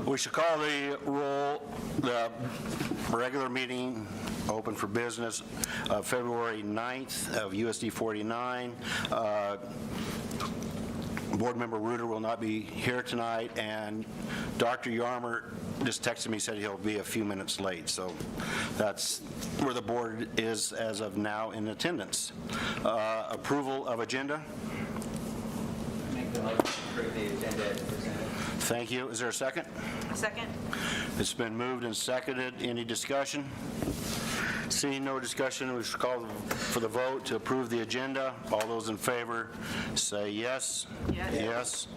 We should call the roll, the regular meeting open for business of February 9th of USD 49. Board Member Reuter will not be here tonight, and Dr. Yarmer just texted me, said he'll be a few minutes late, so that's where the board is as of now in attendance. Approval of agenda? Make the motion to approve the agenda as presented. Thank you. Is there a second? Second. It's been moved and seconded. Any discussion? Seeing no discussion, we should call for the vote to approve the agenda. All those in favor say yes. Yes. Yes.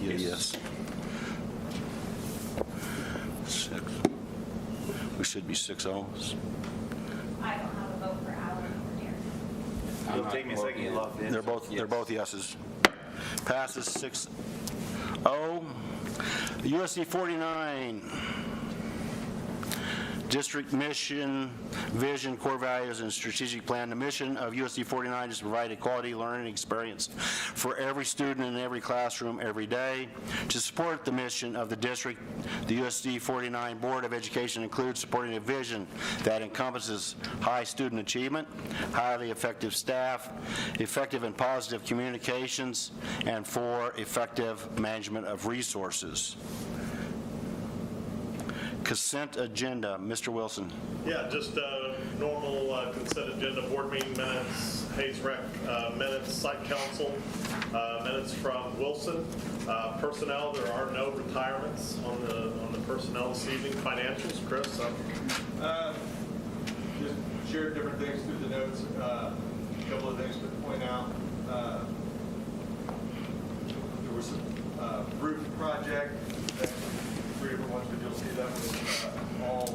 Yes. Six. We should be 6-0. I don't have a vote for Alan or Derek. It'll take me a second to get logged in. They're both yeses. Passes 6-0. USD 49. District mission, vision, core values, and strategic plan. The mission of USD 49 is to provide a quality learning experience for every student in every classroom every day. To support the mission of the district, the USD 49 Board of Education includes supporting a vision that encompasses high student achievement, highly effective staff, effective and positive communications, and 4, effective management of resources. Consent agenda, Mr. Wilson. Yeah, just normal consent agenda, board meeting minutes, Hayes Rec minutes, site council minutes from Wilson. Personnel, there are no retirements on the personnel this evening. Financials, Chris? Just shared different things through the notes. A couple of things to point out. There was some roof project that 3 different ones, but you'll see that was all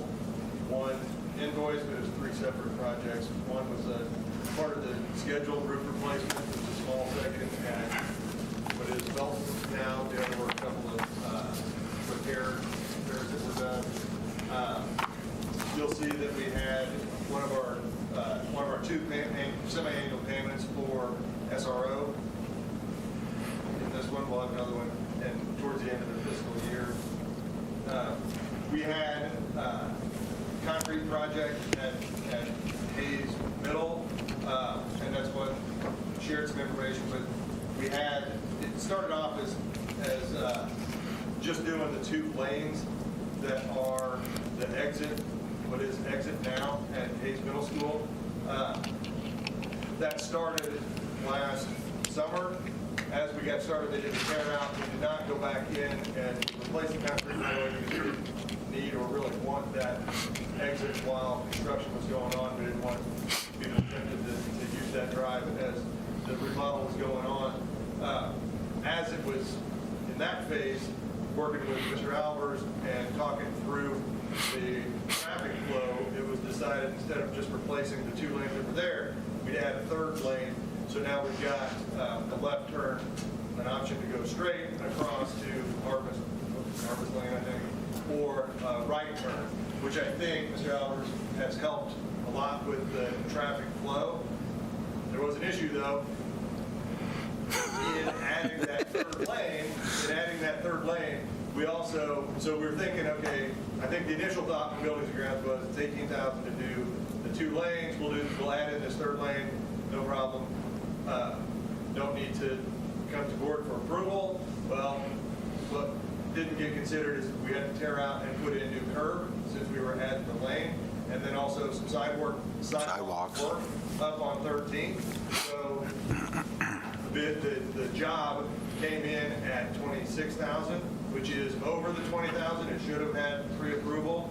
one invoice, but it was 3 separate projects. One was a part of the scheduled roof replacement, which is a small section at what is Belton now. The other were a couple of repairs that were done. You'll see that we had one of our 2 semi-annual payments for SRO. And this one, we'll have another one, and towards the end of the fiscal year. We had a concrete project at Hayes Middle, and that's what shared some information. But we had, it started off as just doing the 2 lanes that are the exit, what is exit now at Hayes Middle School. That started last summer. As we got started, they did a tear out. We did not go back in and replace the concrete road because we didn't need or really want that exit while construction was going on. We didn't want people tempted to use that drive as the remodel was going on. As it was in that phase, working with Mr. Albers and talking through the traffic flow, it was decided instead of just replacing the 2 lanes that were there, we'd add a 3rd lane. So now we've got the left turn, an option to go straight across to Harvest Lane, I think, or right turn, which I think Mr. Albers has helped a lot with the traffic flow. There was an issue, though, in adding that 3rd lane. We also, so we were thinking, okay, I think the initial thought from Buildings and Grounds was it's $18,000 to do the 2 lanes. We'll add in this 3rd lane, no problem. Don't need to come to board for approval. Well, what didn't get considered is we had to tear out and put in new curb since we were adding the lane, and then also some sidewalks work up on 13th. So the job came in at $26,000, which is over the $20,000. It should have had pre-approval.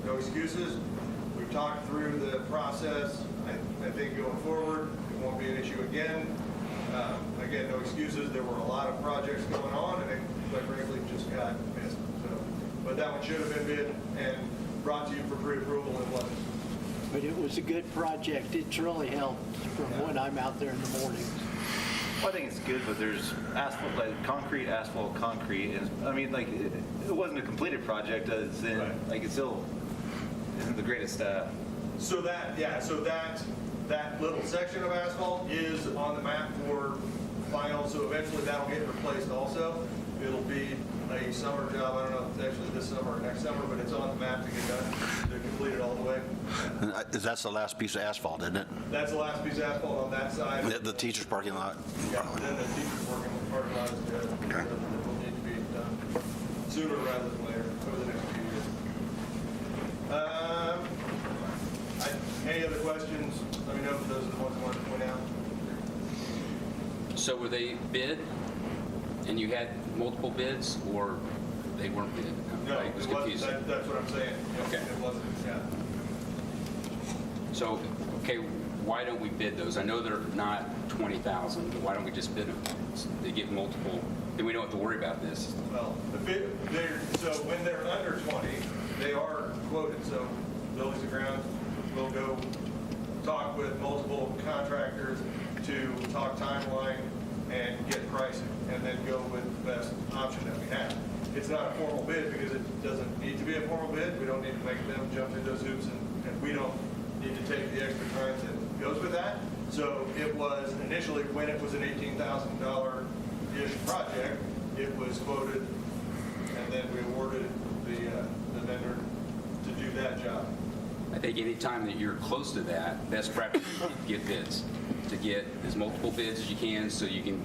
No excuses. We've talked through the process. I think going forward, it won't be an issue again. Again, no excuses. There were a lot of projects going on, and it, quite frankly, just got missed. So, but that one should have been bid and brought to you for pre-approval. It wasn't. But it was a good project. It's really helped from when I'm out there in the mornings. Well, I think it's good, but there's asphalt, like concrete, asphalt, concrete. And I mean, like, it wasn't a completed project, as in, Right. like, it still isn't the greatest. So that little section of asphalt is on the map for final, so eventually that'll get replaced also. It'll be a summer job. I don't know if it's actually this summer or next summer, but it's on the map to get done, to complete it all the way. That's the last piece of asphalt, isn't it? That's the last piece of asphalt on that side. The teacher's parking lot? Yeah, then the teacher's working on the parking lot is good. It will need to be done sooner rather than later, over the next few years. Any other questions? Let me know if those are the ones I wanted to point out. So were they bid, and you had multiple bids, or they weren't bid? No, It was it wasn't. confusing. That's what I'm saying. Yeah, Okay. It wasn't, yeah. So, okay, why don't we bid those? I know they're not 20,000, but why don't we just bid them? They get multiple, then we don't have to worry about this. Well, so when they're under 20, they are quoted, so Buildings and Grounds will go talk with multiple contractors to talk timeline and get pricing, and then go with the best option that we have. It's not a formal bid because it doesn't need to be a formal bid. We don't need to make them jump through those hoops, and we don't need to take the extra time that goes with that. So it was initially, when it was an $18,000-ish project, it was quoted, and then we awarded the vendor to do that job. I think any time that you're close to that, best practice is to get bids, to get as multiple bids as you can, so you can,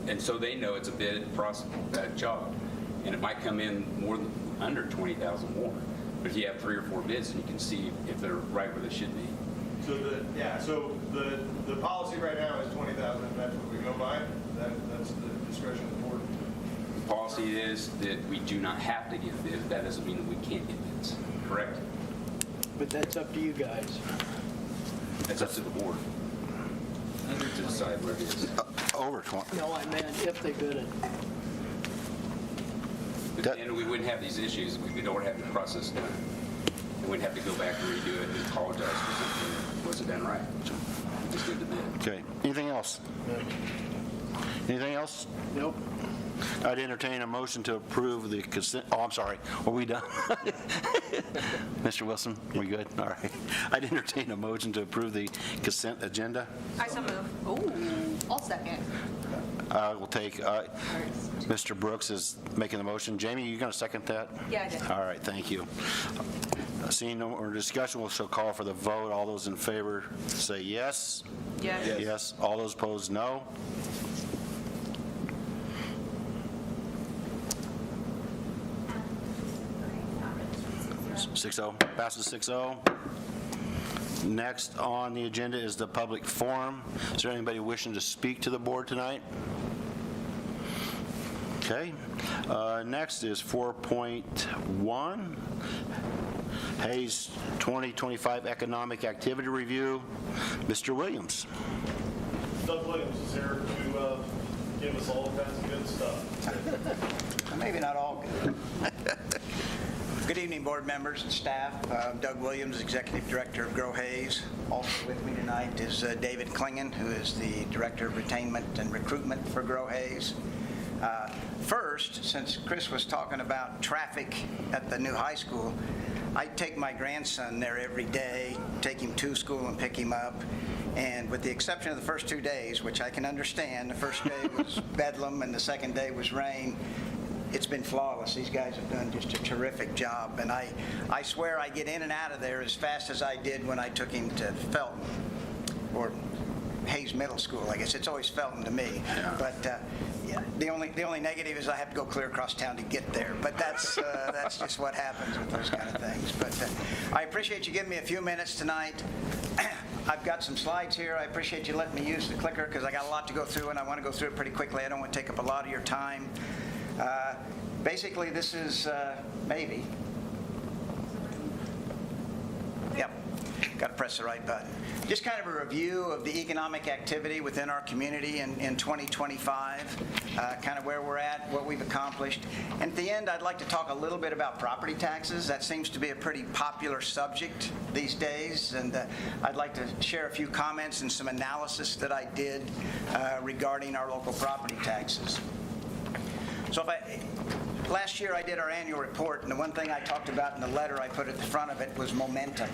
and so they know it's a bid process, that job. And it might come in more than, under 20,000 more. But if you have 3 or 4 bids, then you can see if they're right where they should be. So the policy right now is 20,000, that's what we go by. That's the discretion of the board. The policy is that we do not have to get bids. That doesn't mean that we can't get bids, correct? But that's up to you guys. That's up to the board to decide where it is. Over 20. No, I meant if they bid it. But That- then we wouldn't have these issues. We don't have the process done. We wouldn't have to go back and redo it and apologize for something that wasn't done right. Just did the bid. Okay, anything else? Anything else? Nope. I'd entertain a motion to approve the consent, oh, I'm sorry, are we done? Mr. Wilson, we good? All right. I'd entertain a motion to approve the consent agenda. I so move. Ooh, I'll second. We'll take, Mr. Brooks is making the motion. Jamie, you going to second that? Yeah, I did. All right, thank you. Seeing no more discussion, we shall call for the vote. All those in favor say yes. Yes. Yes. All those opposed, no. Six oh, passes 6-0. Next on the agenda is the public forum. Is there anybody wishing to speak to the board tonight? Okay. Next is 4.1, Hayes 2025 Economic Activity Review. Mr. Williams. Doug Williams is here to give us all kinds of good stuff. Maybe not all good. Good evening, board members and staff. Doug Williams, Executive Director of Grow Hayes. Also with me tonight is David Klingen, who is the Director of Retainment and Recruitment for Grow Hayes. First, since Chris was talking about traffic at the new high school, I take my grandson there every day, take him to school and pick him up. And with the exception of the first 2 days, which I can understand, the first day was bedlam and the second day was rain, it's been flawless. These guys have done just a terrific job. And I swear I get in and out of there as fast as I did when I took him to Felton, or Hayes Middle School, I guess. It's always Felton to me. But yeah, the only negative is I have to go clear across town to get there. But that's just what happens with those kind of things. But I appreciate you giving me a few minutes tonight. I've got some slides here. I appreciate you letting me use the clicker because I got a lot to go through and I want to go through it pretty quickly. I don't want to take up a lot of your time. Basically, this is maybe. Yep, got to press the right button. Just kind of a review of the economic activity within our community in 2025, kind of where we're at, what we've accomplished. And at the end, I'd like to talk a little bit about property taxes. That seems to be a pretty popular subject these days, and I'd like to share a few comments and some analysis that I did regarding our local property taxes. So last year I did our annual report, and the one thing I talked about in the letter I put at the front of it was momentum.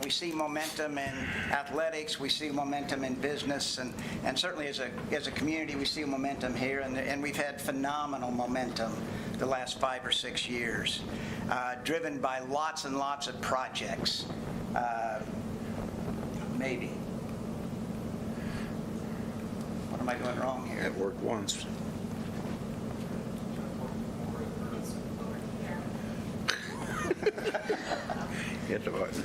we see momentum in athletics, we see momentum in business, and certainly as a community, we see momentum here, and we've had phenomenal momentum the last 5 or 6 years, driven by lots and lots of projects. Maybe. What am I doing wrong here? It worked once. Hit the button.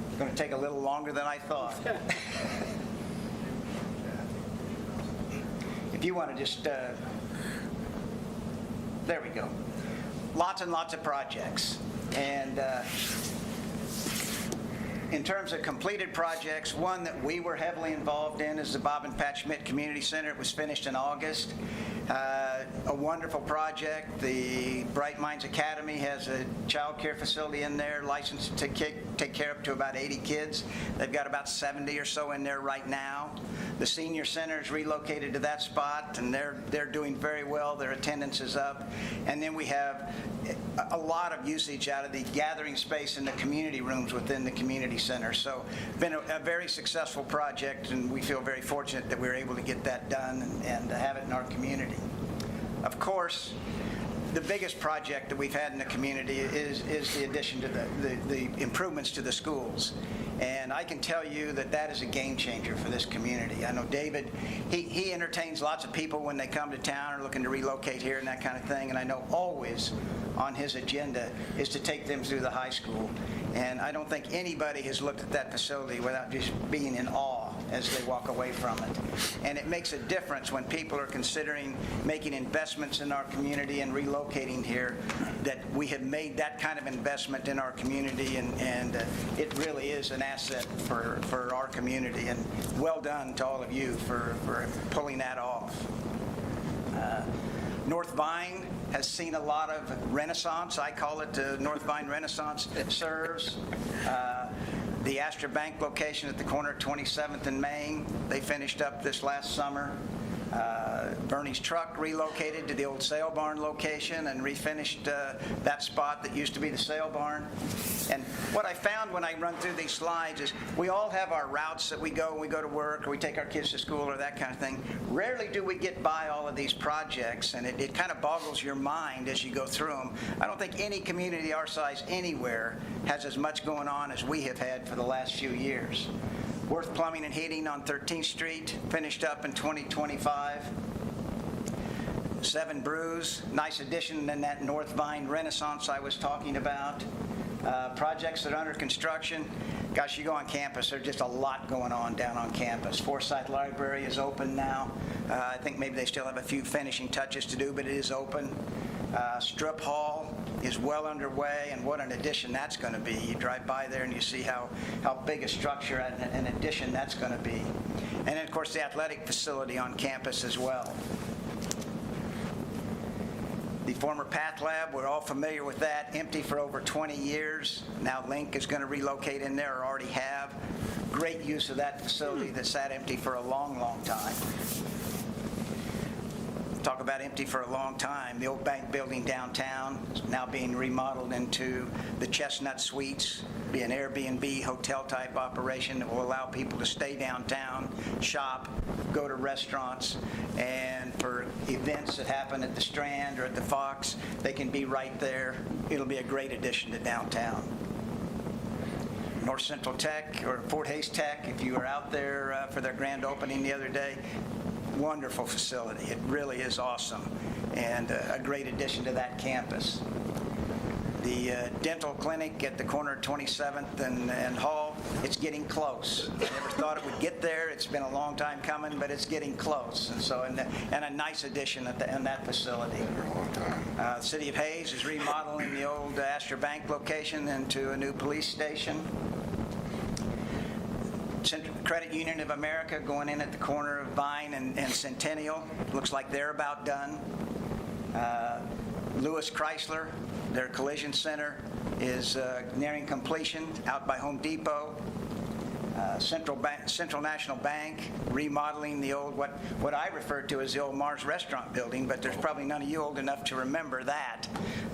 It's going to take a little longer than I thought. If you want to just, there we go. Lots and lots of projects. And in terms of completed projects, one that we were heavily involved in is the Bob and Pat Schmidt Community Center. It was finished in August. A wonderful project. The Bright Minds Academy has a child care facility in there, licensed to take care of up to about 80 kids. They've got about 70 or so in there right now. The senior center is relocated to that spot, and they're doing very well. Their attendance is up. And then we have a lot of usage out of the gathering space in the community rooms within the community center. So been a very successful project, and we feel very fortunate that we were able to get that done and have it in our community. Of course, the biggest project that we've had in the community is the addition to the improvements to the schools. And I can tell you that is a game changer for this community. I know David, he entertains lots of people when they come to town or looking to relocate here and that kind of thing. And I know always on his agenda is to take them through the high school. And I don't think anybody has looked at that facility without just being in awe as they walk away from it. And it makes a difference when people are considering making investments in our community and relocating here, that we have made that kind of investment in our community, and it really is an asset for our community. And well done to all of you for pulling that off. North Vine has seen a lot of renaissance. I call it North Vine Renaissance. It serves the Astra Bank location at the corner of 27th and Main. They finished up this last summer. Bernie's Truck relocated to the old sale barn location and refinished that spot that used to be the sale barn. And what I found when I run through these slides is we all have our routes that we go when we go to work or we take our kids to school or that kind of thing. Rarely do we get by all of these projects, and it kind of boggles your mind as you go through them. I don't think any community our size anywhere has as much going on as we have had for the last few years. Worth Plumbing and Heating on 13th Street, finished up in 2025. 7 Brews, nice addition in that North Vine Renaissance I was talking about. Projects that are under construction. Gosh, you go on campus, there's just a lot going on down on campus. Forsyth Library is open now. I think maybe they still have a few finishing touches to do, but it is open. Strip Hall is well underway, and what an addition that's going to be. You drive by there and you see how big a structure and an addition that's going to be. And then, of course, the athletic facility on campus as well. The former Path Lab, we're all familiar with that, empty for over 20 years. Now Link is going to relocate in there, or already have. Great use of that facility that sat empty for a long, long time. Talk about empty for a long time. The old bank building downtown is now being remodeled into the Chestnut Suites, be an Airbnb hotel type operation that will allow people to stay downtown, shop, go to restaurants, and for events that happen at the Strand or at the Fox, they can be right there. It'll be a great addition to downtown. North Central Tech or Fort Hays Tech, if you were out there for their grand opening the other day, wonderful facility. It really is awesome, and a great addition to that campus. The dental clinic at the corner of 27th and Hall, it's getting close. I never thought it would get there. It's been a long time coming, but it's getting close. And so, and a nice addition in that facility. The City of Hays is remodeling the old Astra Bank location into a new police station. Credit Union of America going in at the corner of Vine and Centennial. Looks like they're about done. Lewis Chrysler, their collision center, is nearing completion out by Home Depot. Central National Bank, remodeling the old, what I refer to as the old Mars Restaurant building, but there's probably none of you old enough to remember that.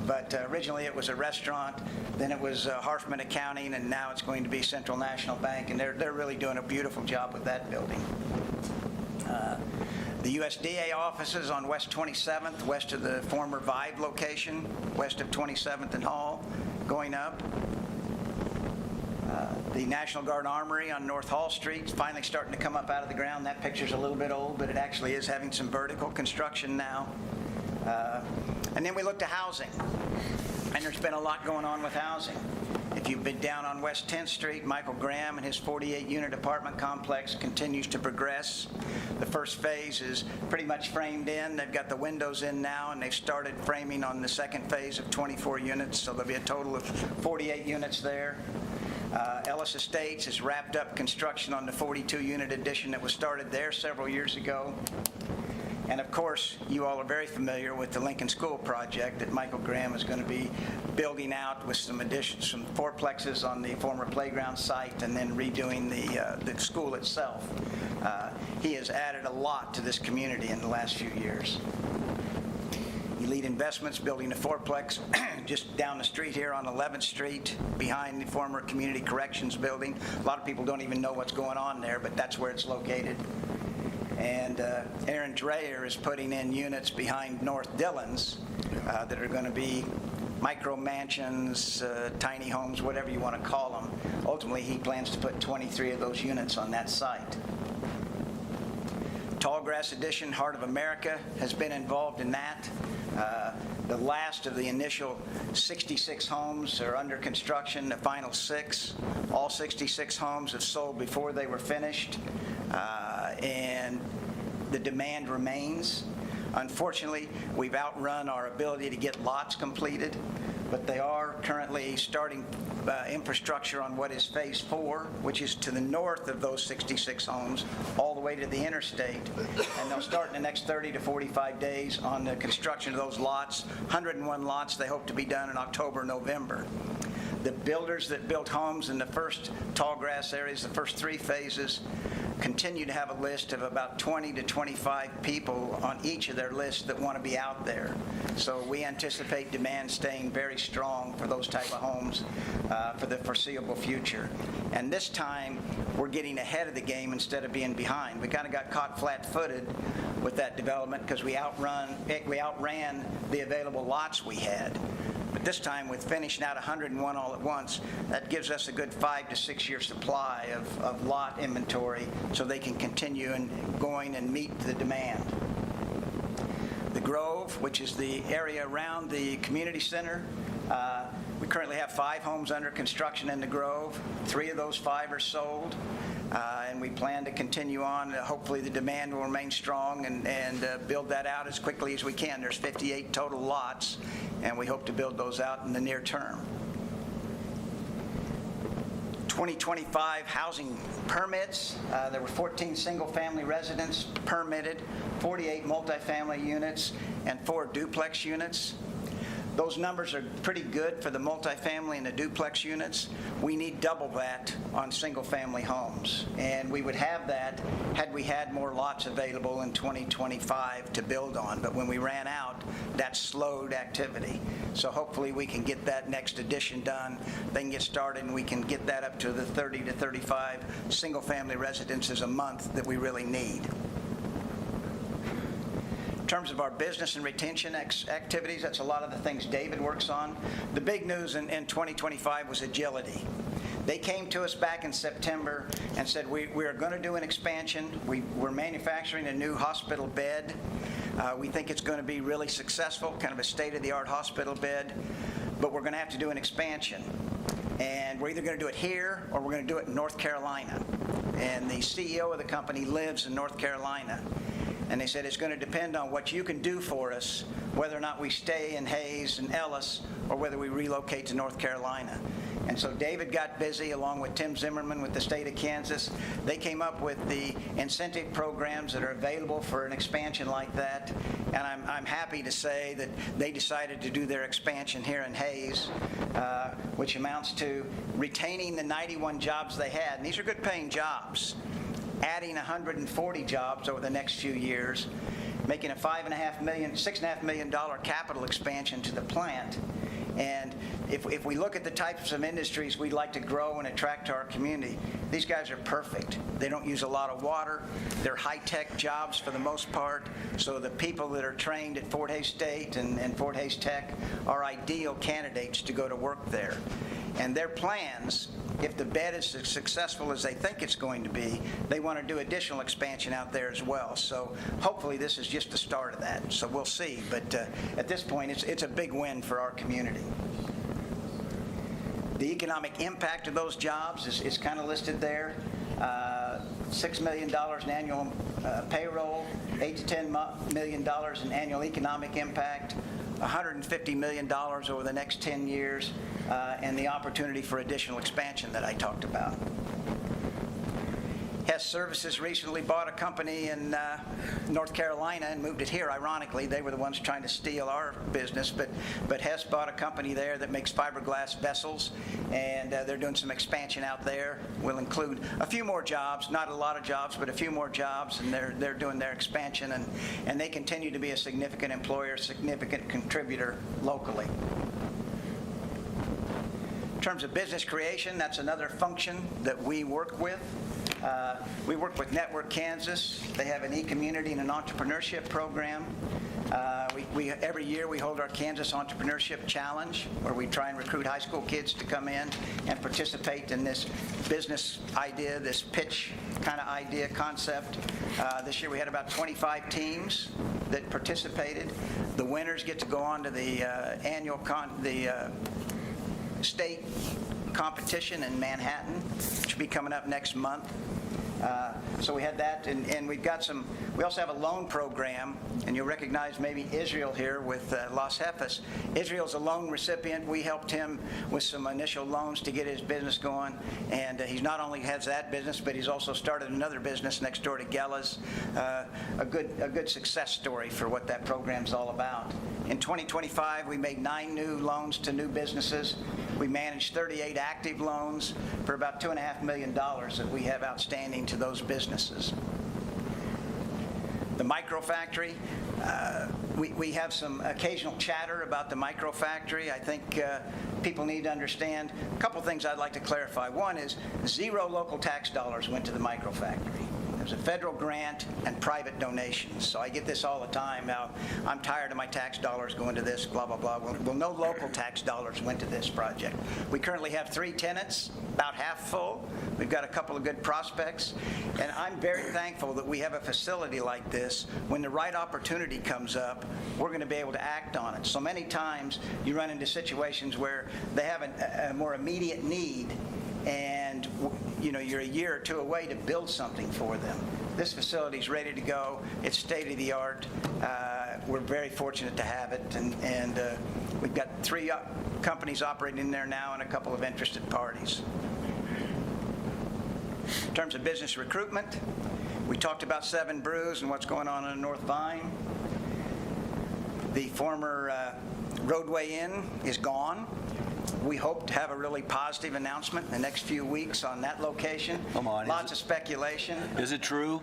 But originally it was a restaurant, then it was Harfman Accounting, and now it's going to be Central National Bank, and they're really doing a beautiful job with that building. The USDA offices on West 27th, west of the former Vive location, west of 27th and Hall, going up. The National Guard Armory on North Hall Street is finally starting to come up out of the ground. That picture's a little bit old, but it actually is having some vertical construction now. And then we look to housing, and there's been a lot going on with housing. If you've been down on West 10th Street, Michael Graham and his 48-unit apartment complex continues to progress. The first phase is pretty much framed in. They've got the windows in now, and they've started framing on the second phase of 24 units, so there'll be a total of 48 units there. Ellis Estates has wrapped up construction on the 42-unit addition that was started there several years ago. And of course, you all are very familiar with the Lincoln School project that Michael Graham is going to be building out with some additions, some fourplexes on the former playground site, and then redoing the school itself. He has added a lot to this community in the last few years. Elite Investments building a fourplex just down the street here on 11th Street behind the former Community Corrections building. A lot of people don't even know what's going on there, but that's where it's located. And Aaron Dreyer is putting in units behind North Dillon's that are going to be micro mansions, tiny homes, whatever you want to call them. Ultimately, he plans to put 23 of those units on that site. Tallgrass Edition, Heart of America, has been involved in that. The last of the initial 66 homes are under construction, the final 6. All 66 homes have sold before they were finished, and the demand remains. Unfortunately, we've outrun our ability to get lots completed, but they are currently starting infrastructure on what is Phase 4, which is to the north of those 66 homes, all the way to the interstate. And they'll start in the next 30 to 45 days on the construction of those lots. 101 lots they hope to be done in October, November. The builders that built homes in the first tallgrass areas, the first 3 phases, continue to have a list of about 20 to 25 people on each of their lists that want to be out there. So we anticipate demand staying very strong for those type of homes for the foreseeable future. And this time, we're getting ahead of the game instead of being behind. We kind of got caught flat-footed with that development because we outran the available lots we had. But this time, with finishing out 101 all at once, that gives us a good 5 to 6 year supply of lot inventory so they can continue going and meet the demand. The Grove, which is the area around the community center, we currently have 5 homes under construction in the Grove. 3 of those 5 are sold. And we plan to continue on. Hopefully the demand will remain strong and build that out as quickly as we can. There's 58 total lots, and we hope to build those out in the near term. 2025 housing permits. There were 14 single-family residents permitted, 48 multifamily units, and 4 duplex units. Those numbers are pretty good for the multifamily and the duplex units. We need double that on single-family homes. And we would have that had we had more lots available in 2025 to build on. But when we ran out, that slowed activity. So hopefully we can get that next addition done. They can get started and we can get that up to the 30 to 35 single-family residences a month that we really need. In terms of our business and retention activities, that's a lot of the things David works on. The big news in 2025 was agility. They came to us back in September and said, we are going to do an expansion. We're manufacturing a new hospital bed. We think it's going to be really successful, kind of a state-of-the-art hospital bed, but we're going to have to do an expansion. And we're either going to do it here or we're going to do it in North Carolina. And the CEO of the company lives in North Carolina. And they said, it's going to depend on what you can do for us, whether or not we stay in Hayes and Ellis, or whether we relocate to North Carolina. And so David got busy, along with Tim Zimmerman with the state of Kansas. They came up with the incentive programs that are available for an expansion like that. And I'm happy to say that they decided to do their expansion here in Hayes, which amounts to retaining the 91 jobs they had. And these are good paying jobs. Adding 140 jobs over the next few years, making a $6.5 million capital expansion to the plant. And if we look at the types of industries we'd like to grow and attract to our community, these guys are perfect. They don't use a lot of water. They're high-tech jobs for the most part. So the people that are trained at Fort Hays State and Fort Hays Tech are ideal candidates to go to work there. And their plans, if the bed is as successful as they think it's going to be, they want to do additional expansion out there as well. So hopefully this is just the start of that. So we'll see. But at this point, it's a big win for our community. The economic impact of those jobs is kind of listed there. $6 million in annual payroll, $8 to $10 million in annual economic impact, $150 million over the next 10 years, and the opportunity for additional expansion that I talked about. Hess Services recently bought a company in North Carolina and moved it here. Ironically, they were the ones trying to steal our business, but Hess bought a company there that makes fiberglass vessels, and they're doing some expansion out there. Will include a few more jobs, not a lot of jobs, but a few more jobs, and they're doing their expansion, and they continue to be a significant employer, significant contributor locally. In terms of business creation, that's another function that we work with. We work with Network Kansas. They have an e-community and an entrepreneurship program. Every year we hold our Kansas Entrepreneurship Challenge, where we try and recruit high school kids to come in and participate in this business idea, this pitch kind of idea concept. This year we had about 25 teams that participated. The winners get to go on to the state competition in Manhattan, which will be coming up next month. So we had that, and we also have a loan program, and you'll recognize maybe Israel here with Los Jefes. Israel's a loan recipient. We helped him with some initial loans to get his business going, and he's not only has that business, but he's also started another business next door to Gella's. A good success story for what that program's all about. In 2025, we made 9 new loans to new businesses. We managed 38 active loans for about $2.5 million that we have outstanding to those businesses. The microfactory, we have some occasional chatter about the microfactory. I think people need to understand a couple things I'd like to clarify. One is 0 local tax dollars went to the microfactory. There's a federal grant and private donations. So I get this all the time. Now, I'm tired of my tax dollars going to this, blah, blah, blah. Well, no local tax dollars went to this project. We currently have 3 tenants, about half full. We've got a couple of good prospects. And I'm very thankful that we have a facility like this. When the right opportunity comes up, we're going to be able to act on it. So many times you run into situations where they have a more immediate need, and you're a year or 2 away to build something for them. This facility's ready to go. It's state of the art. We're very fortunate to have it, and we've got 3 companies operating in there now and a couple of interested parties. In terms of business recruitment, we talked about 7 Brews and what's going on in North Vine. The former Roadway Inn is gone. We hope to have a really positive announcement in the next few weeks on that location. Come on. Lots of speculation. Is it true?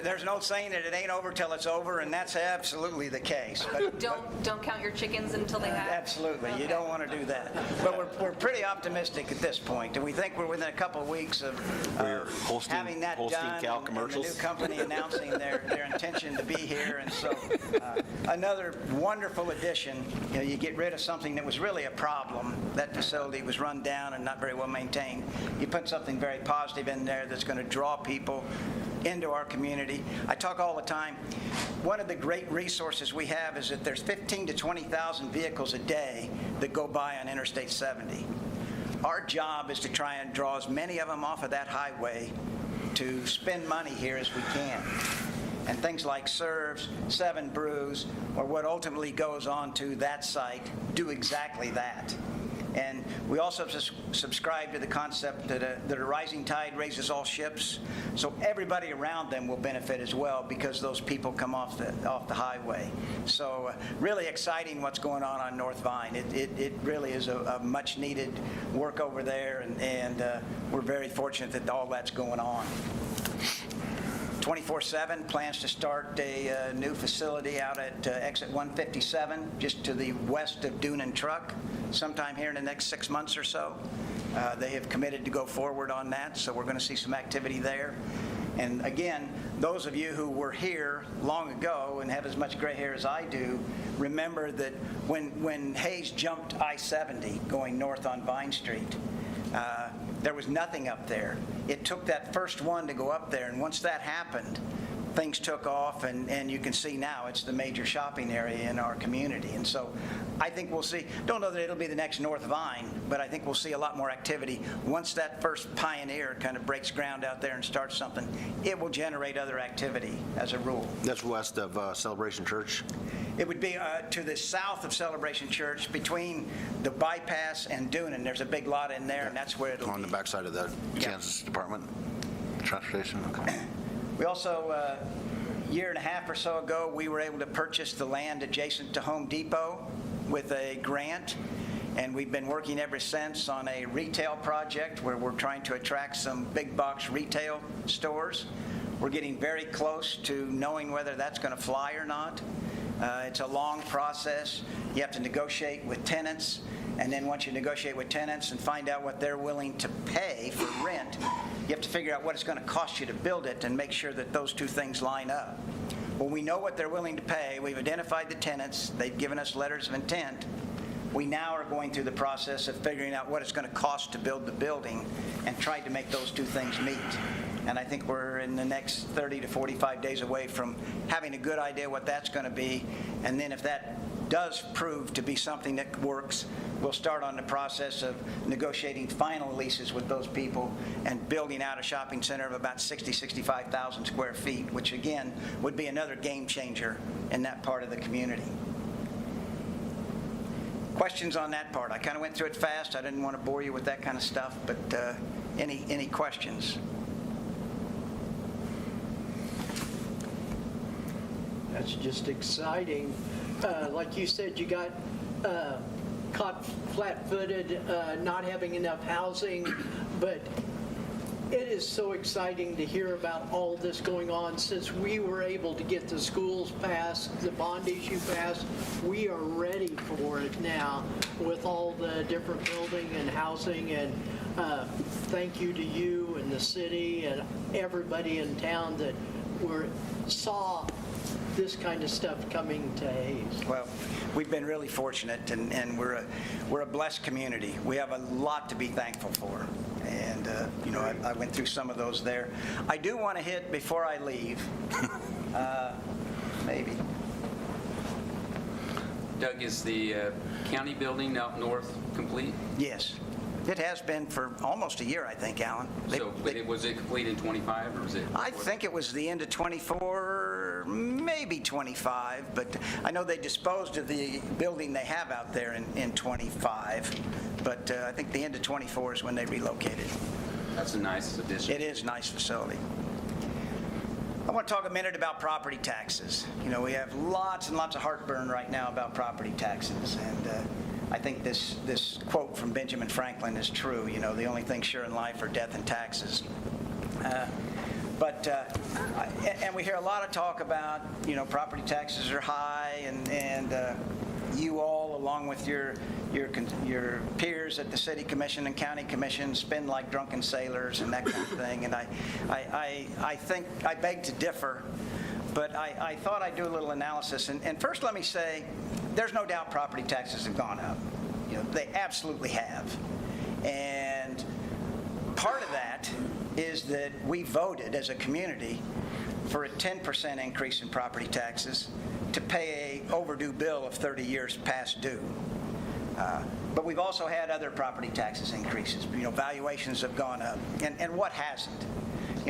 There's an old saying that it ain't over till it's over, and that's absolutely the case. But Don't count your chickens until they hatch. absolutely, you don't want to do that. But we're pretty optimistic at this point, and we think we're within a couple of weeks of having that done, cow and the commercials. new company announcing their intention to be here. And so another wonderful addition. You get rid of something that was really a problem. That facility was run down and not very well maintained. You put something very positive in there that's going to draw people into our community. I talk all the time. One of the great resources we have is that there's 15,000 to 20,000 vehicles a day that go by on Interstate 70. Our job is to try and draw as many of them off of that highway to spend money here as we can. And things like Serves, 7 Brews, or what ultimately goes on to that site do exactly that. And we also subscribe to the concept that a rising tide raises all ships. So everybody around them will benefit as well because those people come off the highway. So really exciting what's going on North Vine. It really is a much needed work over there, and we're very fortunate that all that's going on. 24/7 plans to start a new facility out at exit 157, just to the west of Dune and Truck, sometime here in the next 6 months or so. They have committed to go forward on that, so we're going to see some activity there. And again, those of you who were here long ago and have as much gray hair as I do, remember that when Hayes jumped I-70 going north on Vine Street, there was nothing up there. It took that first one to go up there, and once that happened, things took off, and you can see now it's the major shopping area in our community. And so I think we'll see, don't know that it'll be the next North Vine, but I think we'll see a lot more activity. Once that first pioneer kind of breaks ground out there and starts something, it will generate other activity as a rule. That's west of Celebration Church. It would be to the south of Celebration Church, between the bypass and Dunan. There's a big lot in there, and that's where it'll On the be. backside of the Kansas Department Transportation. Okay. We also, a year and a half or so ago, we were able to purchase the land adjacent to Home Depot with a grant, and we've been working ever since on a retail project where we're trying to attract some big box retail stores. We're getting very close to knowing whether that's going to fly or not. It's a long process. You have to negotiate with tenants, and then once you negotiate with tenants and find out what they're willing to pay for rent, you have to figure out what it's going to cost you to build it and make sure that those two things line up. Well, we know what they're willing to pay. We've identified the tenants. They've given us letters of intent. We now are going through the process of figuring out what it's going to cost to build the building and trying to make those two things meet. And I think we're in the next 30 to 45 days away from having a good idea what that's going to be. And then if that does prove to be something that works, we'll start on the process of negotiating final leases with those people and building out a shopping center of about 65,000 square feet, which again would be another game changer in that part of the community. Questions on that part? I kind of went through it fast. I didn't want to bore you with that kind of stuff, but any questions? That's just exciting. Like you said, you got caught flat-footed, not having enough housing, but it is so exciting to hear about all this going on. Since we were able to get the schools passed, the bond issue passed, we are ready for it now with all the different building and housing. And thank you to you and the city and everybody in town that saw this kind of stuff coming to Hayes. Well, we've been really fortunate, and we're a blessed community. We have a lot to be thankful for, and I went through some of those there. I do want to hit before I leave, maybe. Doug, is the county building out north complete? Yes, it has been for almost a year, I think, Alan. Was it complete in 25, or was it? I think it was the end of 24, maybe 25, but I know they disposed of the building they have out there in 25, but I think the end of 24 is when they relocated. That's a nice addition. It is a nice facility. I want to talk a minute about property taxes. We have lots and lots of heartburn right now about property taxes, and I think this quote from Benjamin Franklin is true. The only thing sure in life are death and taxes. And we hear a lot of talk about, property taxes are high, and you all, along with your peers at the city commission and county commission, spend like drunken sailors and that kind of thing. And I think I beg to differ, but I thought I'd do a little analysis. And first, let me say, there's no doubt property taxes have gone up. They absolutely have. And part of that is that we voted as a community for a 10% increase in property taxes to pay an overdue bill of 30 years past due. But we've also had other property taxes increases. Valuations have gone up. And what hasn't?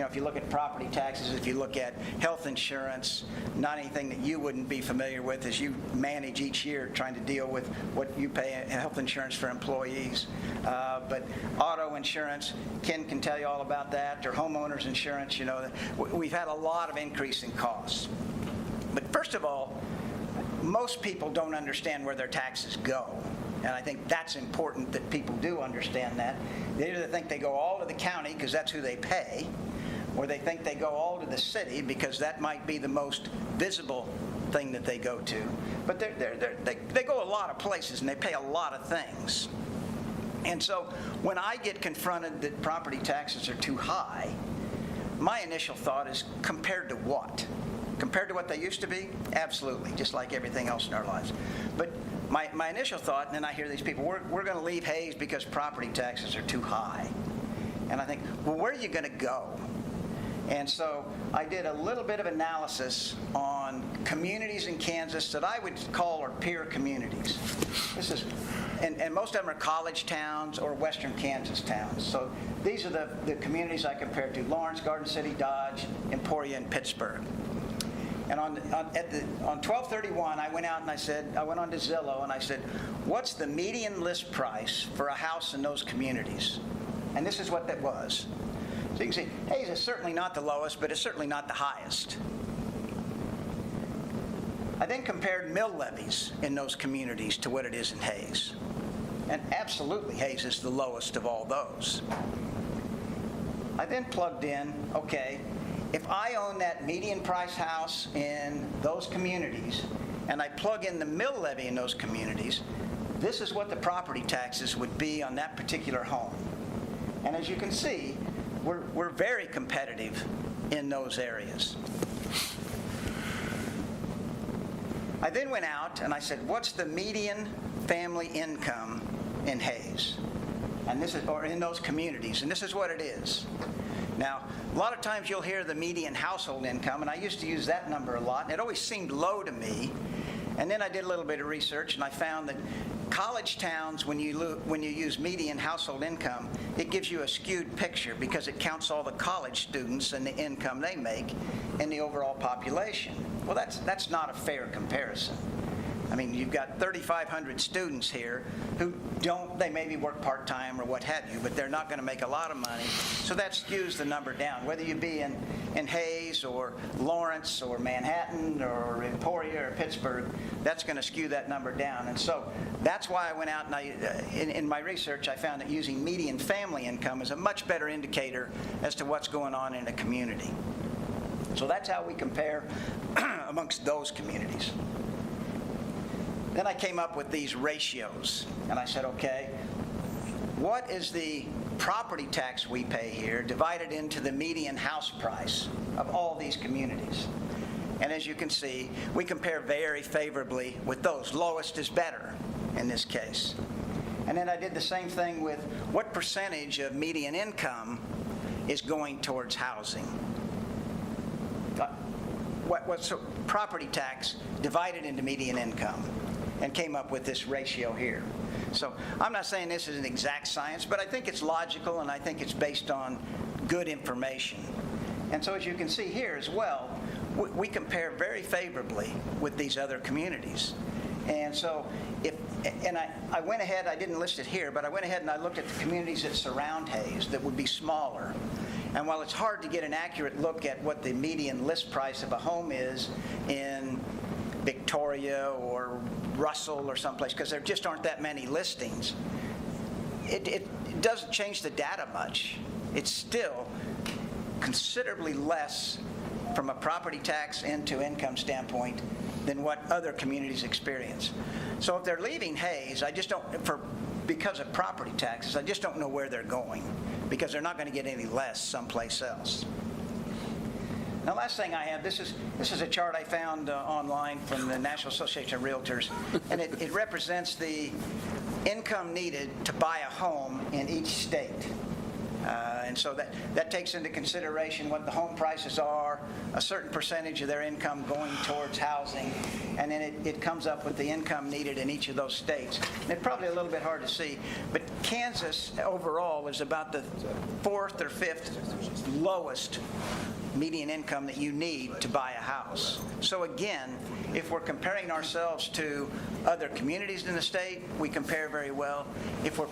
if you look at property taxes, if you look at health insurance, not anything that you wouldn't be familiar with as you manage each year trying to deal with what you pay in health insurance for employees. But auto insurance, Ken can tell you all about that, or homeowners insurance, we've had a lot of increase in costs. But first of all, most people don't understand where their taxes go. And I think that's important that people do understand that. They either think they go all to the county because that's who they pay, or they think they go all to the city because that might be the most visible thing that they go to. But they go a lot of places and they pay a lot of things. And so when I get confronted that property taxes are too high, my initial thought is, compared to what? Compared to what they used to be? Absolutely, just like everything else in our lives. But my initial thought, and then I hear these people, we're going to leave Hays because property taxes are too high. And I think, well, where are you going to go? And so I did a little bit of analysis on communities in Kansas that I would call our peer communities. And most of them are college towns or western Kansas towns. So these are the communities I compared to: Lawrence, Garden City, Dodge, Emporia, and Pittsburgh. And on 12/31, I went out and I went on to Zillow and I said, what's the median list price for a house in those communities? And this is what that was. So you can see, Hays is certainly not the lowest, but it's certainly not the highest. I then compared mill levies in those communities to what it is in Hays. And absolutely, Hays is the lowest of all those. I then plugged in, okay, if I own that median price house in those communities and I plug in the mill levy in those communities, this is what the property taxes would be on that particular home. And as you can see, we're very competitive in those areas. I then went out and I said, what's the median family income in Hays? And this is, or in those communities, and this is what it is. Now, a lot of times you'll hear the median household income, and I used to use that number a lot, and it always seemed low to me. And then I did a little bit of research, and I found that college towns, when you use median household income, it gives you a skewed picture because it counts all the college students and the income they make in the overall population. Well, that's not a fair comparison. I mean, you've got 3,500 students here who they maybe work part-time or what have you, but they're not going to make a lot of money. So that skews the number down. Whether you be in Hays or Lawrence or Manhattan or Emporia or Pittsburgh, that's going to skew that number down. And so that's why I went out and in my research, I found that using median family income is a much better indicator as to what's going on in a community. So that's how we compare amongst those communities. Then I came up with these ratios, and I said, okay, what is the property tax we pay here divided into the median house price of all these communities? And as you can see, we compare very favorably with those. Lowest is better in this case. And then I did the same thing with what percentage of median income is going towards housing. What's property tax divided into median income, and came up with this ratio here. So I'm not saying this is an exact science, but I think it's logical and I think it's based on good information. And so as you can see here as well, we compare very favorably with these other communities. And so I went ahead, I didn't list it here, but I went ahead and I looked at the communities that surround Hays that would be smaller. And while it's hard to get an accurate look at what the median list price of a home is in Victoria or Russell or someplace, because there just aren't that many listings, it doesn't change the data much. It's still considerably less from a property tax and to income standpoint than what other communities experience. So if they're leaving Hays, because of property taxes, I just don't know where they're going, because they're not going to get any less someplace else. Now, last thing I have, this is a chart I found online from the National Association of Realtors, and it represents the income needed to buy a home in each state. And so that takes into consideration what the home prices are, a certain percentage of their income going towards housing, and then it comes up with the income needed in each of those states. And it's probably a little bit hard to see, but Kansas overall is about the 4th or 5th lowest median income that you need to buy a house. So again, if we're comparing ourselves to other communities in the state, we compare very well. If we're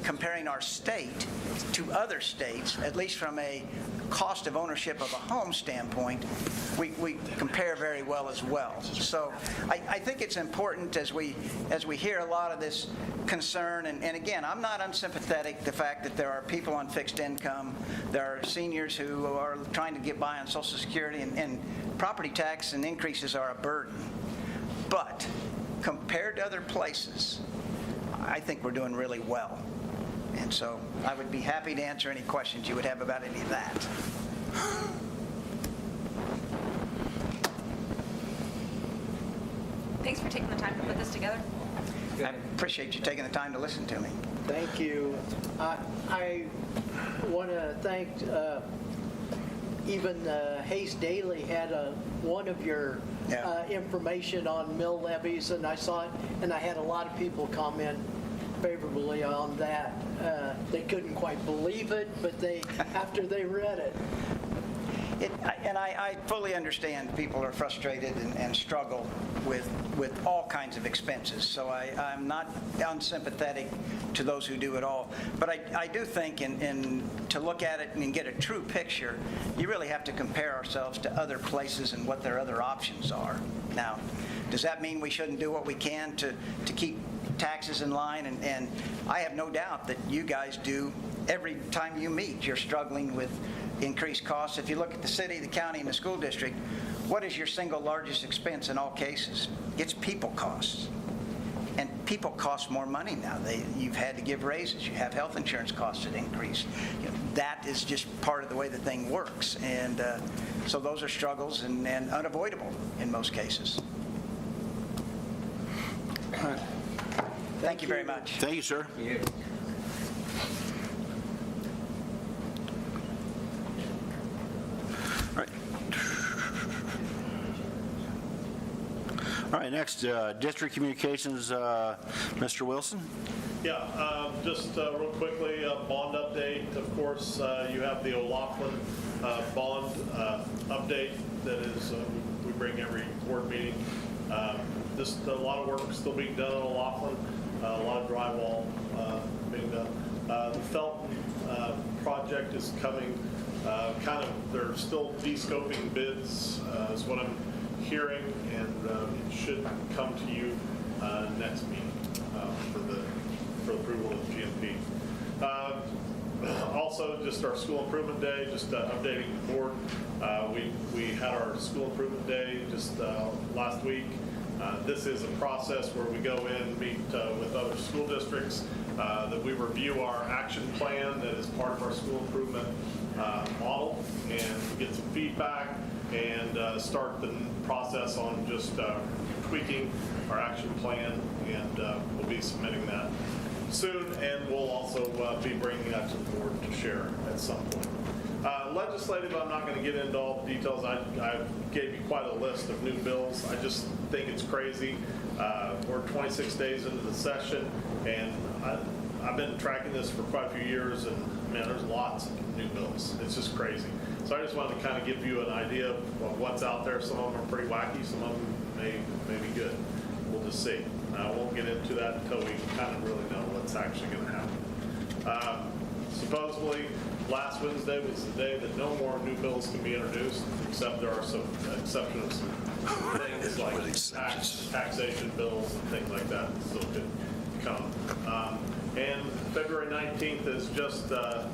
comparing our state to other states, at least from a cost of ownership of a home standpoint, we compare very well as well. So I think it's important as we hear a lot of this concern, and again, I'm not unsympathetic the fact that there are people on fixed income, there are seniors who are trying to get by on Social Security, and property tax and increases are a burden. But compared to other places, I think we're doing really well. And so I would be happy to answer any questions you would have about any of that. Thanks for taking the time to put this together. I appreciate you taking the time to listen to me. Thank you. I want to thank, even Hayes Daily had one of your information on mill levies, and I saw it, and I had a lot of people comment favorably on that. They couldn't quite believe it, but after they read it. And I fully understand people are frustrated and struggle with all kinds of expenses. So I'm not unsympathetic to those who do it all. But I do think to look at it and get a true picture, you really have to compare ourselves to other places and what their other options are. Now, does that mean we shouldn't do what we can to keep taxes in line? And I have no doubt that you guys do. Every time you meet, you're struggling with increased costs. If you look at the city, the county, and the school district, what is your single largest expense in all cases? It's people costs. And people cost more money now. You've had to give raises. You have health insurance costs that increase. That is just part of the way the thing works. And so those are struggles and unavoidable in most cases. Thank you very much. Thank you, sir. All right, next, District Communications, Mr. Wilson. Yeah, just real quickly, bond update. Of course, you have the O'Loughlin bond update that is we bring every board meeting. Just a lot of work still being done on O'Loughlin, a lot of drywall being done. The Felton project is coming. They're still de-scoping bids, is what I'm hearing, and it should come to you next meeting for approval of GMP. Also, just our school improvement day, just updating the board. We had our school improvement day just last week. This is a process where we go in, meet with other school districts, that we review our action plan that is part of our school improvement model, and get some feedback, and start the process on just tweaking our action plan, and we'll be submitting that soon, and we'll also be bringing that to the board to share at some point. Legislative, I'm not going to get into all the details. I gave you quite a list of new bills. I just think it's crazy. We're 26 days into the session, and I've been tracking this for quite a few years, and man, there's lots of new bills. It's just crazy. So I just wanted to kind of give you an idea of what's out there. Some of them are pretty wacky. Some of them may be good. We'll just see. I won't get into that until we kind of really know what's actually going to happen. Supposedly, last Wednesday was the day that no more new bills can be introduced, except there are some exceptions, things like taxation bills and things like that still could come. And February 19th is just the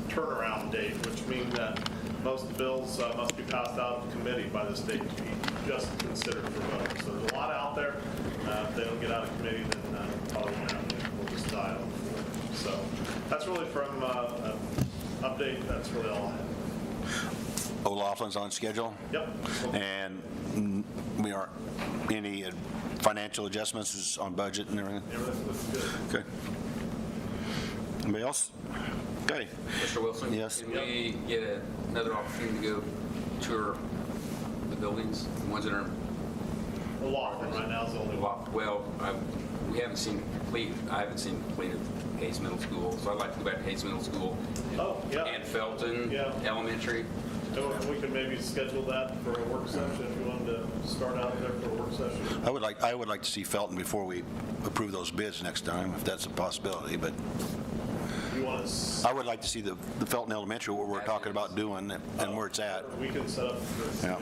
turnaround date, which means that most of the bills must be passed out of committee by this date to be just considered for vote. So there's a lot out there. If they don't get out of committee, then probably won't happen. We'll just die on the floor. So that's really from update. That's really all I have. O'Loughlin's on schedule? Yep. And we are, any financial adjustments is on budget and everything? Everything looks good. Okay. Anybody else? Okay. Mr. Wilson? Yes. Can we get another opportunity to go tour the buildings, the ones that are The law firm right now is the only one. well, we haven't seen complete, I haven't seen complete of Hayes Middle School, so I'd like to go back to Hayes Middle School Oh, yeah. and Felton Yeah. Elementary. And we could maybe schedule that for a work session if you wanted to start out there for a work session. I would like to see Felton before we approve those bids next time, if that's a possibility, but You want to, I would like to see the Felton Elementary, what we're talking about doing and where it's at. we can set up this. Yeah.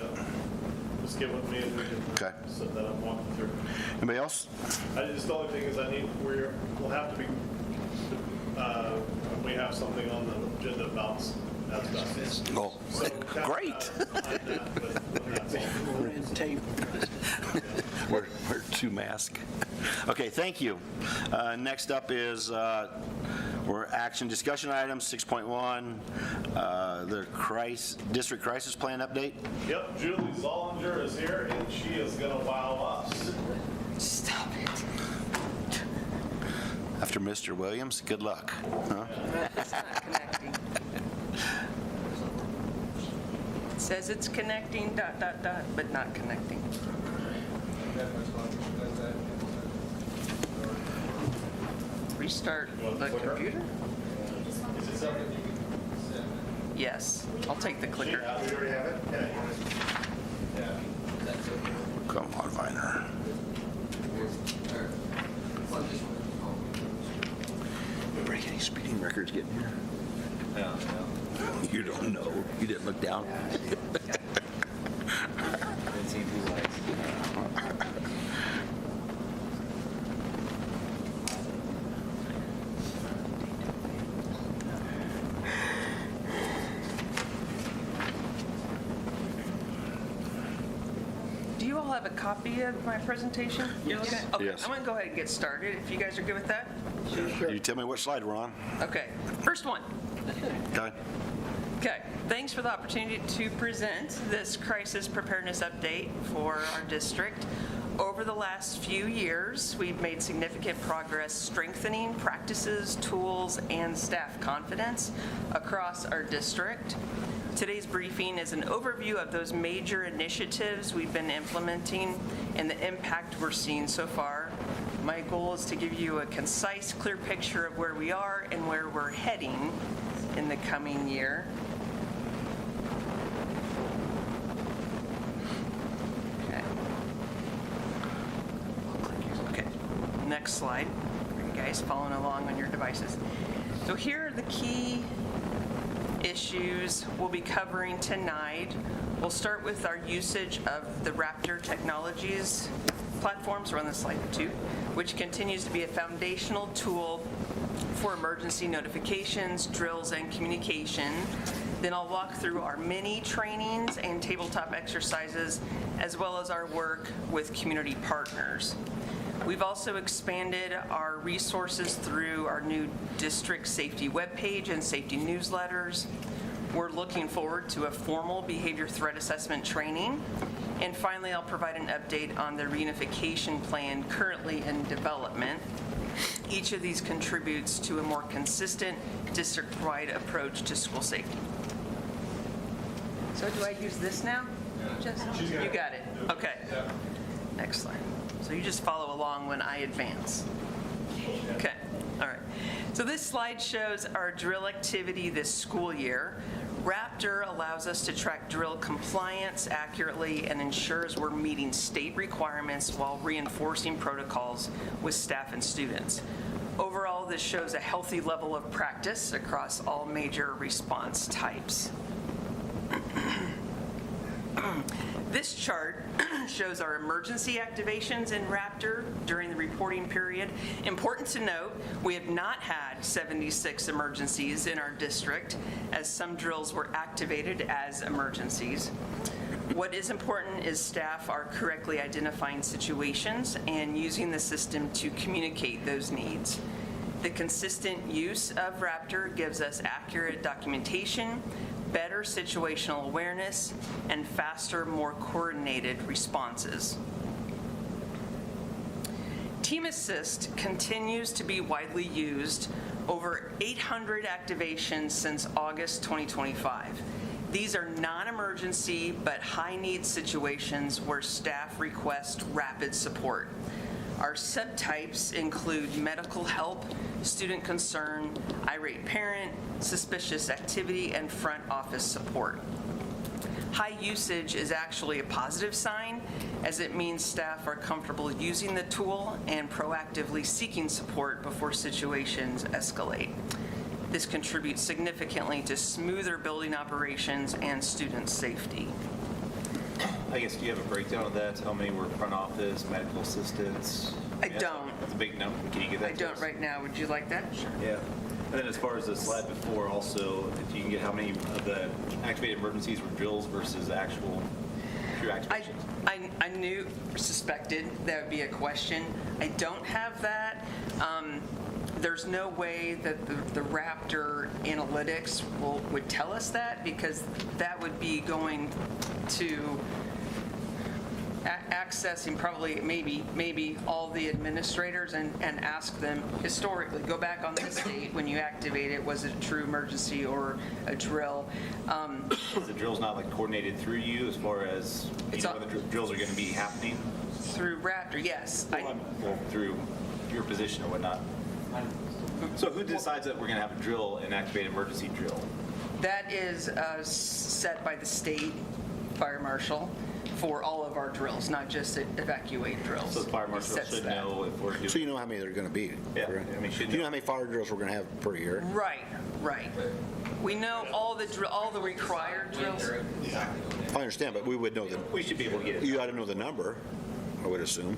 Just get with me and we can Okay. set that up, walk you through. Anybody else? The only thing is we'll have to be, we have something on the agenda about asbestos. Oh, So, great. behind that, but that's all. Red tape. We're two mask. Okay, thank you. Next up is, we're action discussion items, 6.1, the district crisis plan update. Yep, Julie Zollinger is here, and she is going to wow us. Stop it. After Mr. Williams, good luck. Huh? It's not connecting. It says it's connecting, ... but not connecting. Restart the computer? Is it something you can send? Yes, I'll take the clicker. We already have it? Yeah. Come on, Viner. You break any speeding records getting here? Yeah, You don't know. You didn't look down. Do you all have a copy of my presentation? Yes. Okay, Yes. I'm going to go ahead and get started, if you guys are good with that. You tell me what slide we're on. Okay, first one. Okay. Okay, thanks for the opportunity to present this crisis preparedness update for our district. Over the last few years, we've made significant progress strengthening practices, tools, and staff confidence across our district. Today's briefing is an overview of those major initiatives we've been implementing and the impact we're seeing so far. My goal is to give you a concise, clear picture of where we are and where we're heading in the coming year. Okay, next slide for you guys following along on your devices. So here are the key issues we'll be covering tonight. We'll start with our usage of the Raptor Technologies platforms. We're on the slide 2, which continues to be a foundational tool for emergency notifications, drills, and communication. Then I'll walk through our mini trainings and tabletop exercises, as well as our work with community partners. We've also expanded our resources through our new district safety webpage and safety newsletters. We're looking forward to a formal behavior threat assessment training. And finally, I'll provide an update on the reunification plan currently in development. Each of these contributes to a more consistent district-wide approach to school safety. So do I use this now? Just, you got it. Okay. Next slide. So you just follow along when I advance. Okay, all right. So this slide shows our drill activity this school year. Raptor allows us to track drill compliance accurately and ensures we're meeting state requirements while reinforcing protocols with staff and students. Overall, this shows a healthy level of practice across all major response types. This chart shows our emergency activations in Raptor during the reporting period. Important to note, we have not had 76 emergencies in our district, as some drills were activated as emergencies. What is important is staff are correctly identifying situations and using the system to communicate those needs. The consistent use of Raptor gives us accurate documentation, better situational awareness, and faster, more coordinated responses. Team Assist continues to be widely used, over 800 activations since August 2025. These are non-emergency but high-need situations where staff request rapid support. Our subtypes include medical help, student concern, irate parent, suspicious activity, and front office support. High usage is actually a positive sign, as it means staff are comfortable using the tool and proactively seeking support before situations escalate. This contributes significantly to smoother building operations and student safety. I guess, do you have a breakdown of that? How many were front office, medical assistants? I don't. That's a big number. Can you give that I to don't us? right now. Would you like that? Sure. Yeah. And then as far as the slide before, also, if you can get how many of the activated emergencies were drills versus actual true activations? I knew, suspected that would be a question. I don't have that. There's no way that the Raptor analytics would tell us that, because that would be going to accessing probably maybe all the administrators and ask them historically, go back on this date when you activate it, was it a true emergency or a drill? Is the drills not like coordinated through you as far as you It's know all- when the drills are going to be happening? Through Raptor, yes. Well, through your position or whatnot. So who decides that we're going to have a drill, an activated emergency drill? That is set by the state fire marshal for all of our drills, not just evacuate drills. So the fire He marshal sets should that. know if we're doing. So you know how many there are going to be? Yeah, correct? I mean, should Do you know know. how many fire drills we're going to have per year? Right. We know all the required drills. I understand, but we would know We should be able to get it. you ought to know the number, I would assume.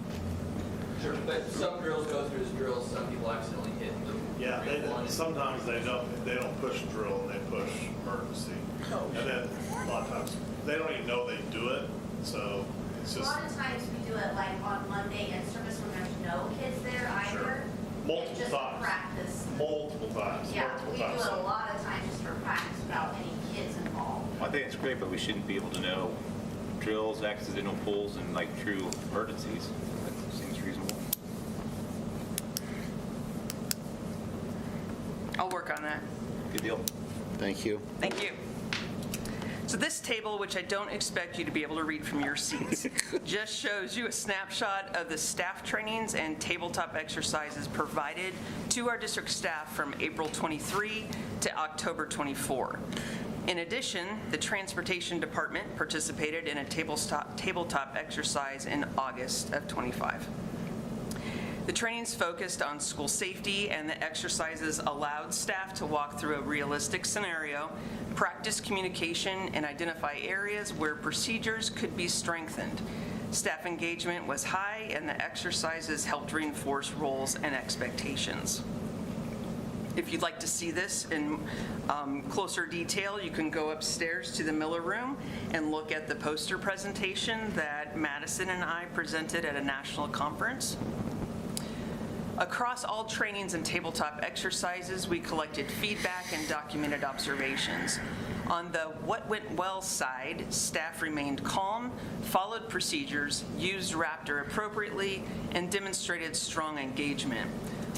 Sure, but some drills go through as drills, some people accidentally hit them. Yeah, sometimes they don't push drill, they push emergency. And then a lot of times, they don't even know they do it, so it's A just lot of times we do it like on Monday in service when there's no kids there either. multiple It's just times. practice. Multiple times. Yeah, multiple we do times. it a lot of times just for practice without any kids involved. I think it's great, but we shouldn't be able to know drills, accidental pulls, and like true emergencies. That seems reasonable. I'll work on that. Good deal. Thank you. Thank you. So this table, which I don't expect you to be able to read from your seats, just shows you a snapshot of the staff trainings and tabletop exercises provided to our district staff from April 23 to October 24. In addition, the transportation department participated in a tabletop exercise in August of 25. The trainings focused on school safety, and the exercises allowed staff to walk through a realistic scenario, practice communication, and identify areas where procedures could be strengthened. Staff engagement was high, and the exercises helped reinforce roles and expectations. If you'd like to see this in closer detail, you can go upstairs to the Miller Room and look at the poster presentation that Madison and I presented at a national conference. Across all trainings and tabletop exercises, we collected feedback and documented observations. On the what went well side, staff remained calm, followed procedures, used Raptor appropriately, and demonstrated strong engagement.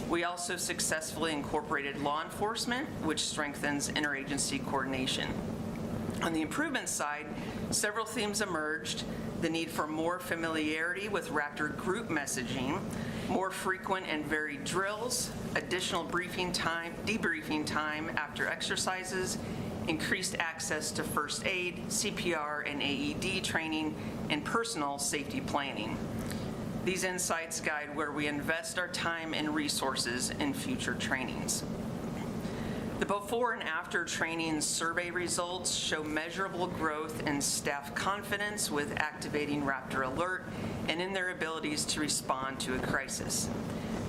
We also successfully incorporated law enforcement, which strengthens interagency coordination. On the improvement side, several themes emerged: the need for more familiarity with Raptor group messaging, more frequent and varied drills, additional debriefing time after exercises, increased access to first aid, CPR, and AED training, and personal safety planning. These insights guide where we invest our time and resources in future trainings. The before and after training survey results show measurable growth in staff confidence with activating Raptor Alert and in their abilities to respond to a crisis.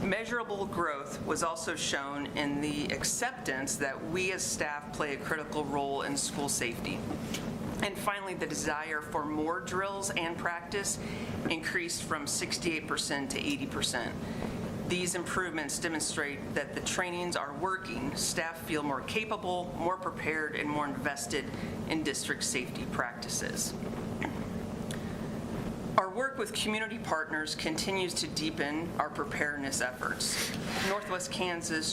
Measurable growth was also shown in the acceptance that we as staff play a critical role in school safety. And finally, the desire for more drills and practice increased from 68% to 80%. These improvements demonstrate that the trainings are working. Staff feel more capable, more prepared, and more invested in district safety practices. Our work work with community partners continues to deepen our preparedness efforts. Northwest Kansas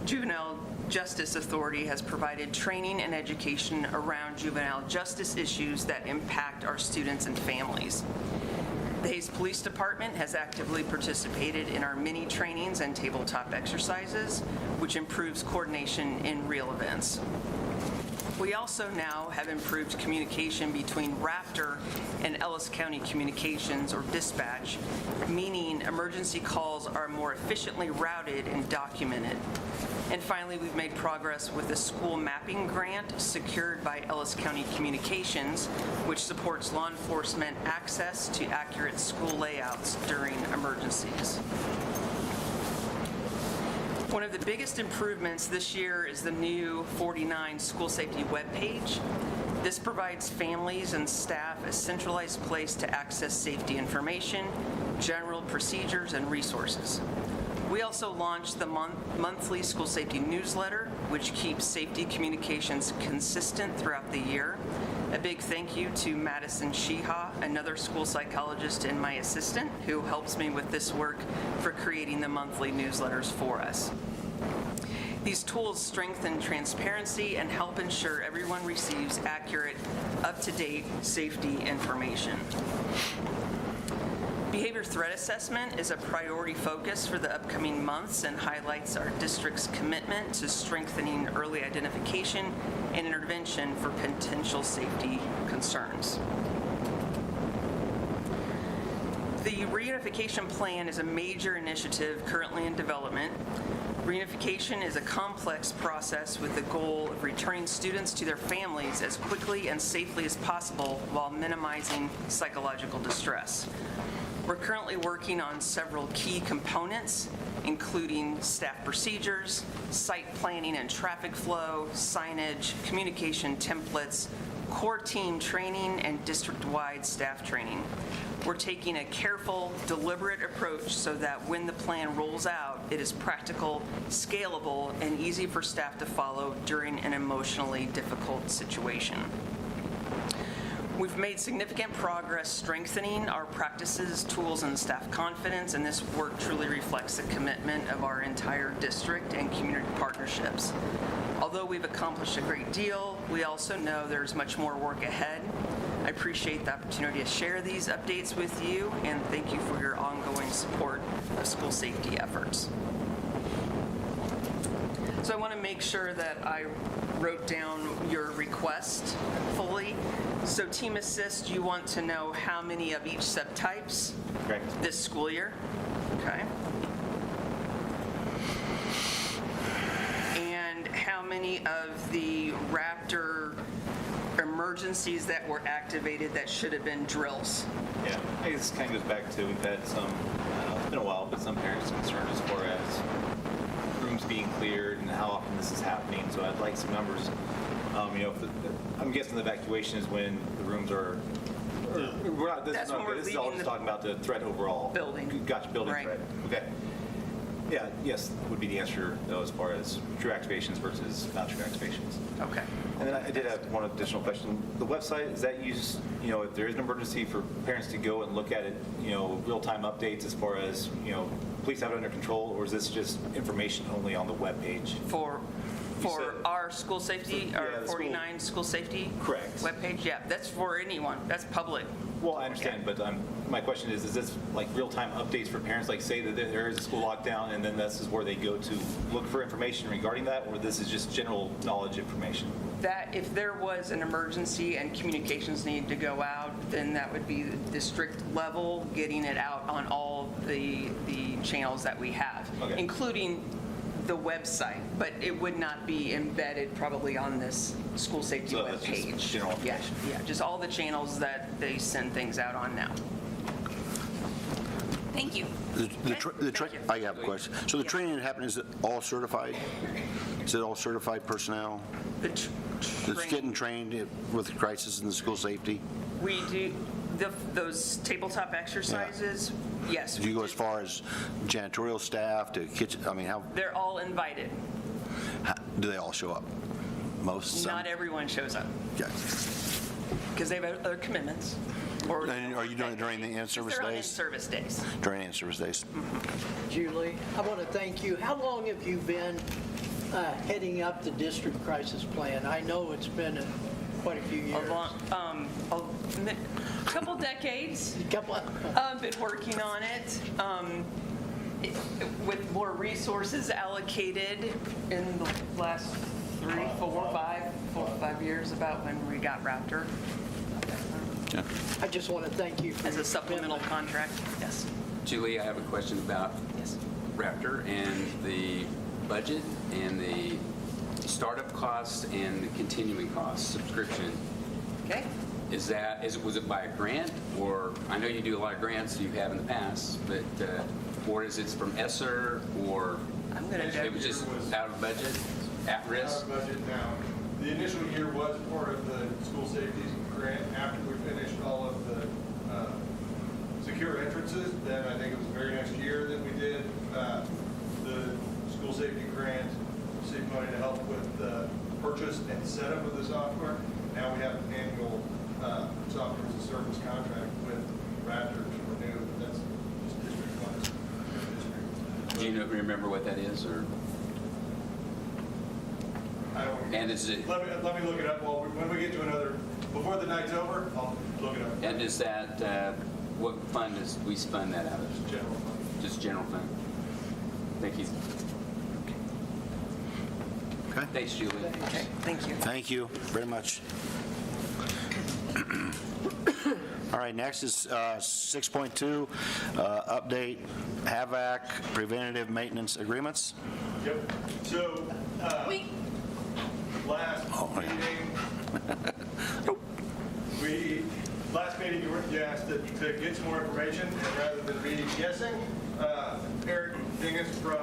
Juvenile Justice Authority has provided training and education around juvenile justice issues that impact our students and families. The Hayes Police Department has actively participated in our mini trainings and tabletop exercises, which improves coordination in real events. We also now have improved communication between Raptor and Ellis County Communications, or dispatch, meaning emergency calls are more efficiently routed and documented. And finally, we've made progress with the school mapping grant secured by Ellis County Communications, which supports law enforcement access to accurate school layouts during emergencies. One of the biggest improvements this year is the new 49 school safety webpage. This provides families and staff a centralized place to access safety information, general procedures, and resources. We also launched the monthly school safety newsletter, which keeps safety communications consistent throughout the year. A big thank you to Madison Sheeha, another school psychologist and my assistant, who helps me with this work for creating the monthly newsletters for us. These tools strengthen transparency and help ensure everyone receives accurate, up-to-date safety information. Behavior threat assessment is a priority focus for the upcoming months and highlights our district's commitment to strengthening early identification and intervention for potential safety concerns. The reunification plan is a major initiative currently in development. Reunification is a complex process with the goal of returning students to their families as quickly and safely as possible while minimizing psychological distress. We're currently working on several key components, including staff procedures, site planning and traffic flow, signage, communication templates, core team training, and district-wide staff training. We're taking a careful, deliberate approach so that when the plan rolls out, it is practical, scalable, and easy for staff to follow during an emotionally difficult situation. We've made significant progress strengthening our practices, tools, and staff confidence, and this work truly reflects the commitment of our entire district and community partnerships. Although we've accomplished a great deal, we also know there's much more work ahead. I appreciate the opportunity to share these updates with you, and thank you for your ongoing support of school safety efforts. So I want to make sure that I wrote down your request fully. So Team Assist, you want to know how many of each subtypes? Correct. This school year? Okay. And how many of the Raptor emergencies that were activated that should have been drills? Yeah, I think this kind of goes back to, we've had some, it's been a while, but some parents concerned as far as rooms being cleared and how often this is happening. So I'd like some numbers. I'm guessing the evacuation is when the rooms are, we're not, this That's is when not we're good. This is all leaving just the talking about the threat overall. building. Gotcha, building Right. threat. Okay. Yeah, yes, would be the answer, though, as far as true activations versus not true activations. Okay. And then I did have one additional question. The website, is that used, if there is an emergency, for parents to go and look at it, real-time updates as far as, police have it under control, or is this just information only on the webpage? For said- our school safety, Yeah, our the school- 49 school safety? Correct. Webpage, yeah, that's for anyone, that's public. Well, I understand, but my question is this like real-time updates for parents? Like, say that there is a school lockdown, and then this is where they go to look for information regarding that, or this is just general knowledge information? That, if there was an emergency and communications need to go out, then that would be the district level, getting it out on all the channels that we have, Okay. including the website, but it would not be embedded probably on this school safety So that's just webpage. general Yeah, information. yeah, just all the channels that they send things out on now. Thank you. Thank you. I have a question. So the training that happened, is it all certified? Is it all certified personnel The that's getting trained with crisis and school safety? We do, those tabletop exercises, yes. Do you go as far as janitorial staff to kitchen, how They're all invited. do they all show up? Most? Some? Not everyone shows up Yeah. because they have other commitments. Or- And are you doing it during the in-service They're on days? in-service days. During in-service days. Julie, I want to thank you. How long have you been heading up the district crisis plan? I know it's been quite a few years. A couple decades. Couple. Been working on it. With more resources allocated in the last 4-5 years, about when we got Raptor I just want to thank you for as your a supplemental commitment. contract. Yes. Julie, I have a question about Yes. Raptor and the budget and the startup costs and the continuing costs, subscription. Okay. Was it by a grant, or, I know you do a lot of grants, you have in the past, but, or is it from ESSER, or I'm going to it was just out of budget, at Out risk? of budget now. The initial year was part of the school safety grant. After we finished all of the secure entrances, then I think it was the very next year that we did the school safety grant, received money to help with the purchase and setup of the software. Now we have an annual software as a service contract with Raptor to renew, but that's just district funds. Do you remember what that is, or? I don't. And is it, Let me look it up when we get to another, before the night's over, I'll look it up. and is that, what fund is we fund that out of? General fund. Just general fund? Thank you. Okay. Thanks, Julie. Okay. Thank you. Thank you very much. All right, next is 6.2, update HAVAC preventative maintenance agreements. Yep. So, last meeting, you asked to get some more information, and rather than me guessing, Eric Dingus from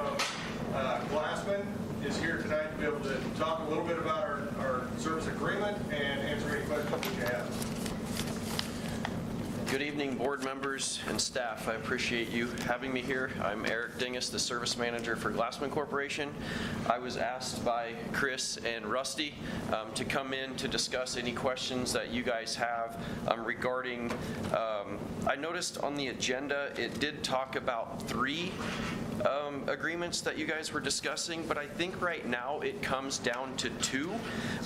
Glassman is here tonight to be able to talk a little bit about our service agreement and answer any questions that you have. Good evening, board members and staff. I appreciate you having me here. I'm Eric Dingus, the service manager for Glassman Corporation. I was asked by Chris and Rusty to come in to discuss any questions that you guys have regarding, I noticed on the agenda, it did talk about 3 agreements that you guys were discussing, but I think right now it comes down to 2,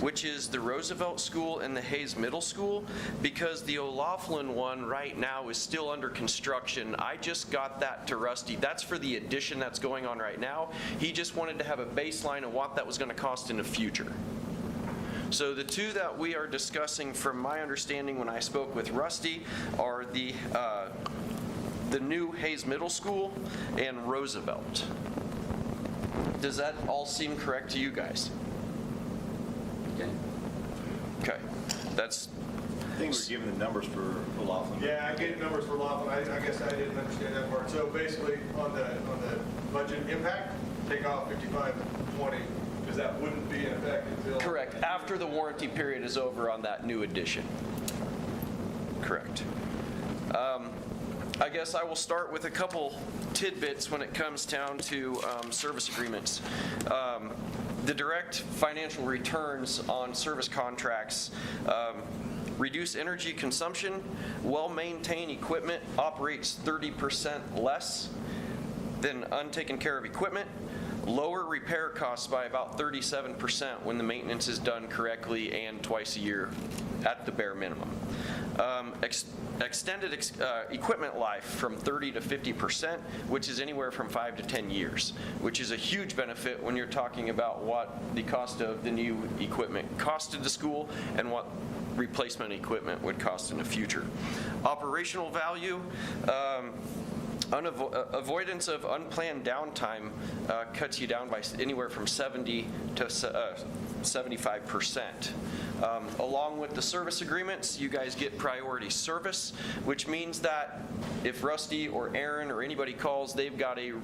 which is the Roosevelt School and the Hayes Middle School, because the O'Laughlin one right now is still under construction. I just got that to Rusty. That's for the addition that's going on right now. He just wanted to have a baseline of what that was going to cost in the future. So the 2 that we are discussing, from my understanding when I spoke with Rusty, are the new Hayes Middle School and Roosevelt. Does that all seem correct to you guys? Okay. Okay, that's, I think we're given the numbers for O'Laughlin. Yeah, I get numbers for Laughlin. I guess I didn't understand that part. So basically, on the budget impact, take off 5520, because that wouldn't be in effect until... correct, after the warranty period is over on that new addition. Correct. I guess I will start with a couple tidbits when it comes down to service agreements. The direct financial returns on service contracts reduce energy consumption, well-maintained equipment operates 30% less than untaken care of equipment, lower repair costs by about 37% when the maintenance is done correctly and twice a year at the bare minimum. Extended equipment life from 30 to 50%, which is anywhere from 5 to 10 years, which is a huge benefit when you're talking about what the cost of the new equipment costed the school and what replacement equipment would cost in the future. Operational value, avoidance of unplanned downtime cuts you down by anywhere from 70 to 75%. Along with the service agreements, you guys get priority service, which means that if Rusty or Aaron or anybody calls, they've got a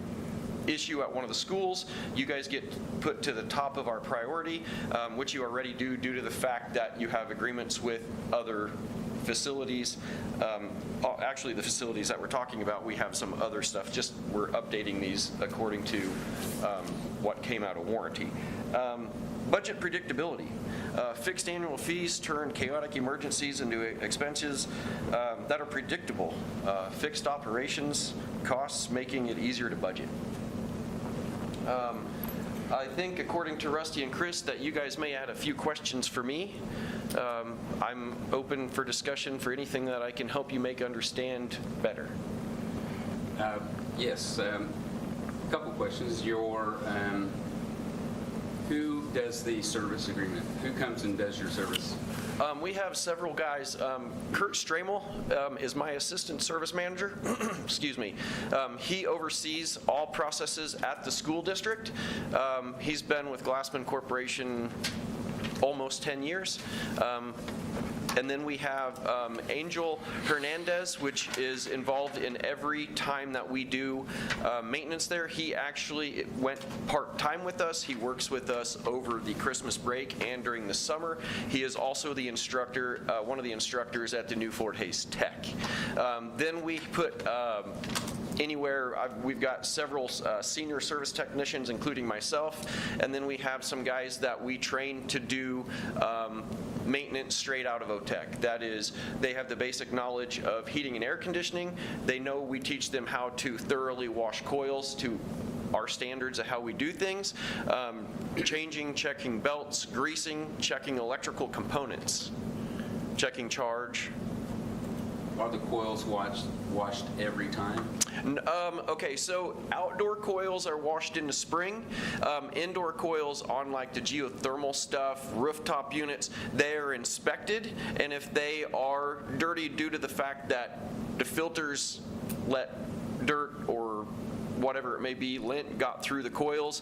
issue at one of the schools, you guys get put to the top of our priority, which you already do due to the fact that you have agreements with other facilities. Actually, the facilities that we're talking about, we have some other stuff, just we're updating these according to what came out of warranty. Budget predictability. Fixed annual fees turn chaotic emergencies into expenses that are predictable. Fixed operations costs, making it easier to budget. I think, according to Rusty and Chris, that you guys may add a few questions for me. I'm open for discussion for anything that I can help you make understand better. Yes, a couple questions. Who does the service agreement? Who comes and does your service? We have several guys. Kurt Stramel is my assistant service manager. Excuse me. He oversees all processes at the school district. He's been with Glassman Corporation almost 10 years. And then we have Angel Hernandez, which is involved in every time that we do maintenance there. He actually went part-time with us. He works with us over the Christmas break and during the summer. He is also the instructor, one of the instructors at the new Fort Hays Tech. Then we put we've got several senior service technicians, including myself, and then we have some guys that we train to do maintenance straight out of OTEC. That is, they have the basic knowledge of heating and air conditioning. They know we teach them how to thoroughly wash coils to our standards of how we do things, changing, checking belts, greasing, checking electrical components, checking charge. Are the coils washed every time? Okay, so outdoor coils are washed in the spring. Indoor coils, on like the geothermal stuff, rooftop units, they are inspected, and if they are dirty due to the fact that the filters let dirt or whatever it may be, lint got through the coils,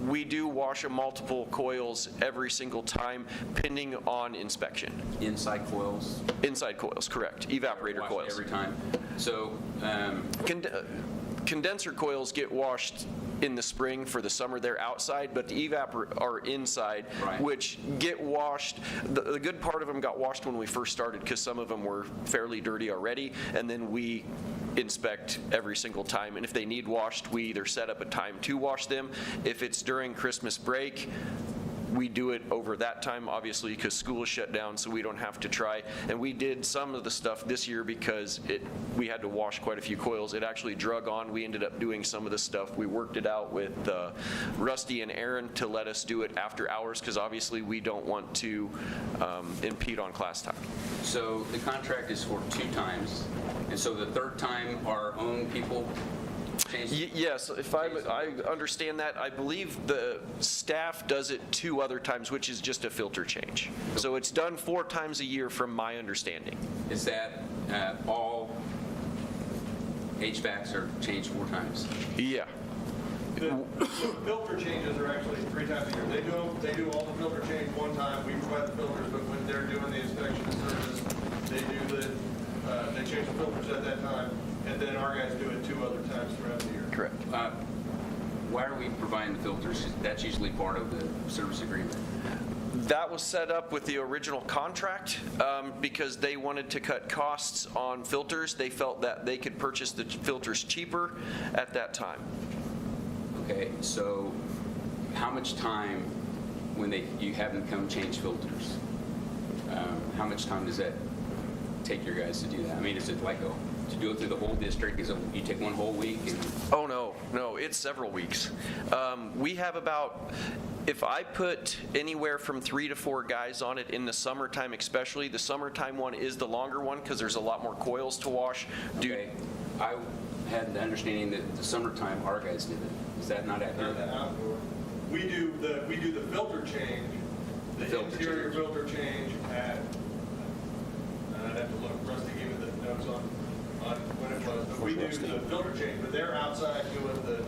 we do wash multiple coils every single time, pending on inspection. Inside coils? Inside coils, correct. Evaporator Washed coils. every time. So, condenser coils get washed in the spring for the summer. They're outside, but the evap are inside, Right. which get washed. The good part of them got washed when we first started because some of them were fairly dirty already, and then we inspect every single time. And if they need washed, we either set up a time to wash them. If it's during Christmas break, we do it over that time, obviously, because school is shut down, so we don't have to try. And we did some of the stuff this year because we had to wash quite a few coils. It actually drug on. We ended up doing some of the stuff. We worked it out with Rusty and Aaron to let us do it after hours, because obviously we don't want to impede on class time. So the contract is for 2 times, and so the third time our own people change? Yes, if I understand that, I believe the staff does it 2 other times, which is just a filter change. So it's done 4 times a year from my understanding. Is that all HVACs are changed 4 times? Yeah. The filter changes are actually 3 times a year. They do all the filter change one time. We provide the filters, but when they're doing the inspection and service, they change the filters at that time, and then our guys do it 2 other times throughout the year. Correct. Why are we providing the filters? That's usually part of the service agreement. That was set up with the original contract because they wanted to cut costs on filters. They felt that they could purchase the filters cheaper at that time. Okay, so how much time when you have them come change filters? How much time does that take your guys to do that? I mean, is it like to do it through the whole district? Is it you take 1 whole week? Oh, no, it's several weeks. We have about, if I put anywhere from 3 to 4 guys on it in the summertime especially, the summertime one is the longer one because there's a lot more coils to wash. Okay, I had the understanding that the summertime our guys did it. Is that not accurate? We do the filter change, the interior filter change at, I'd have to look, Rusty gave me the notes on when it was, but we do the filter change, but they're outside doing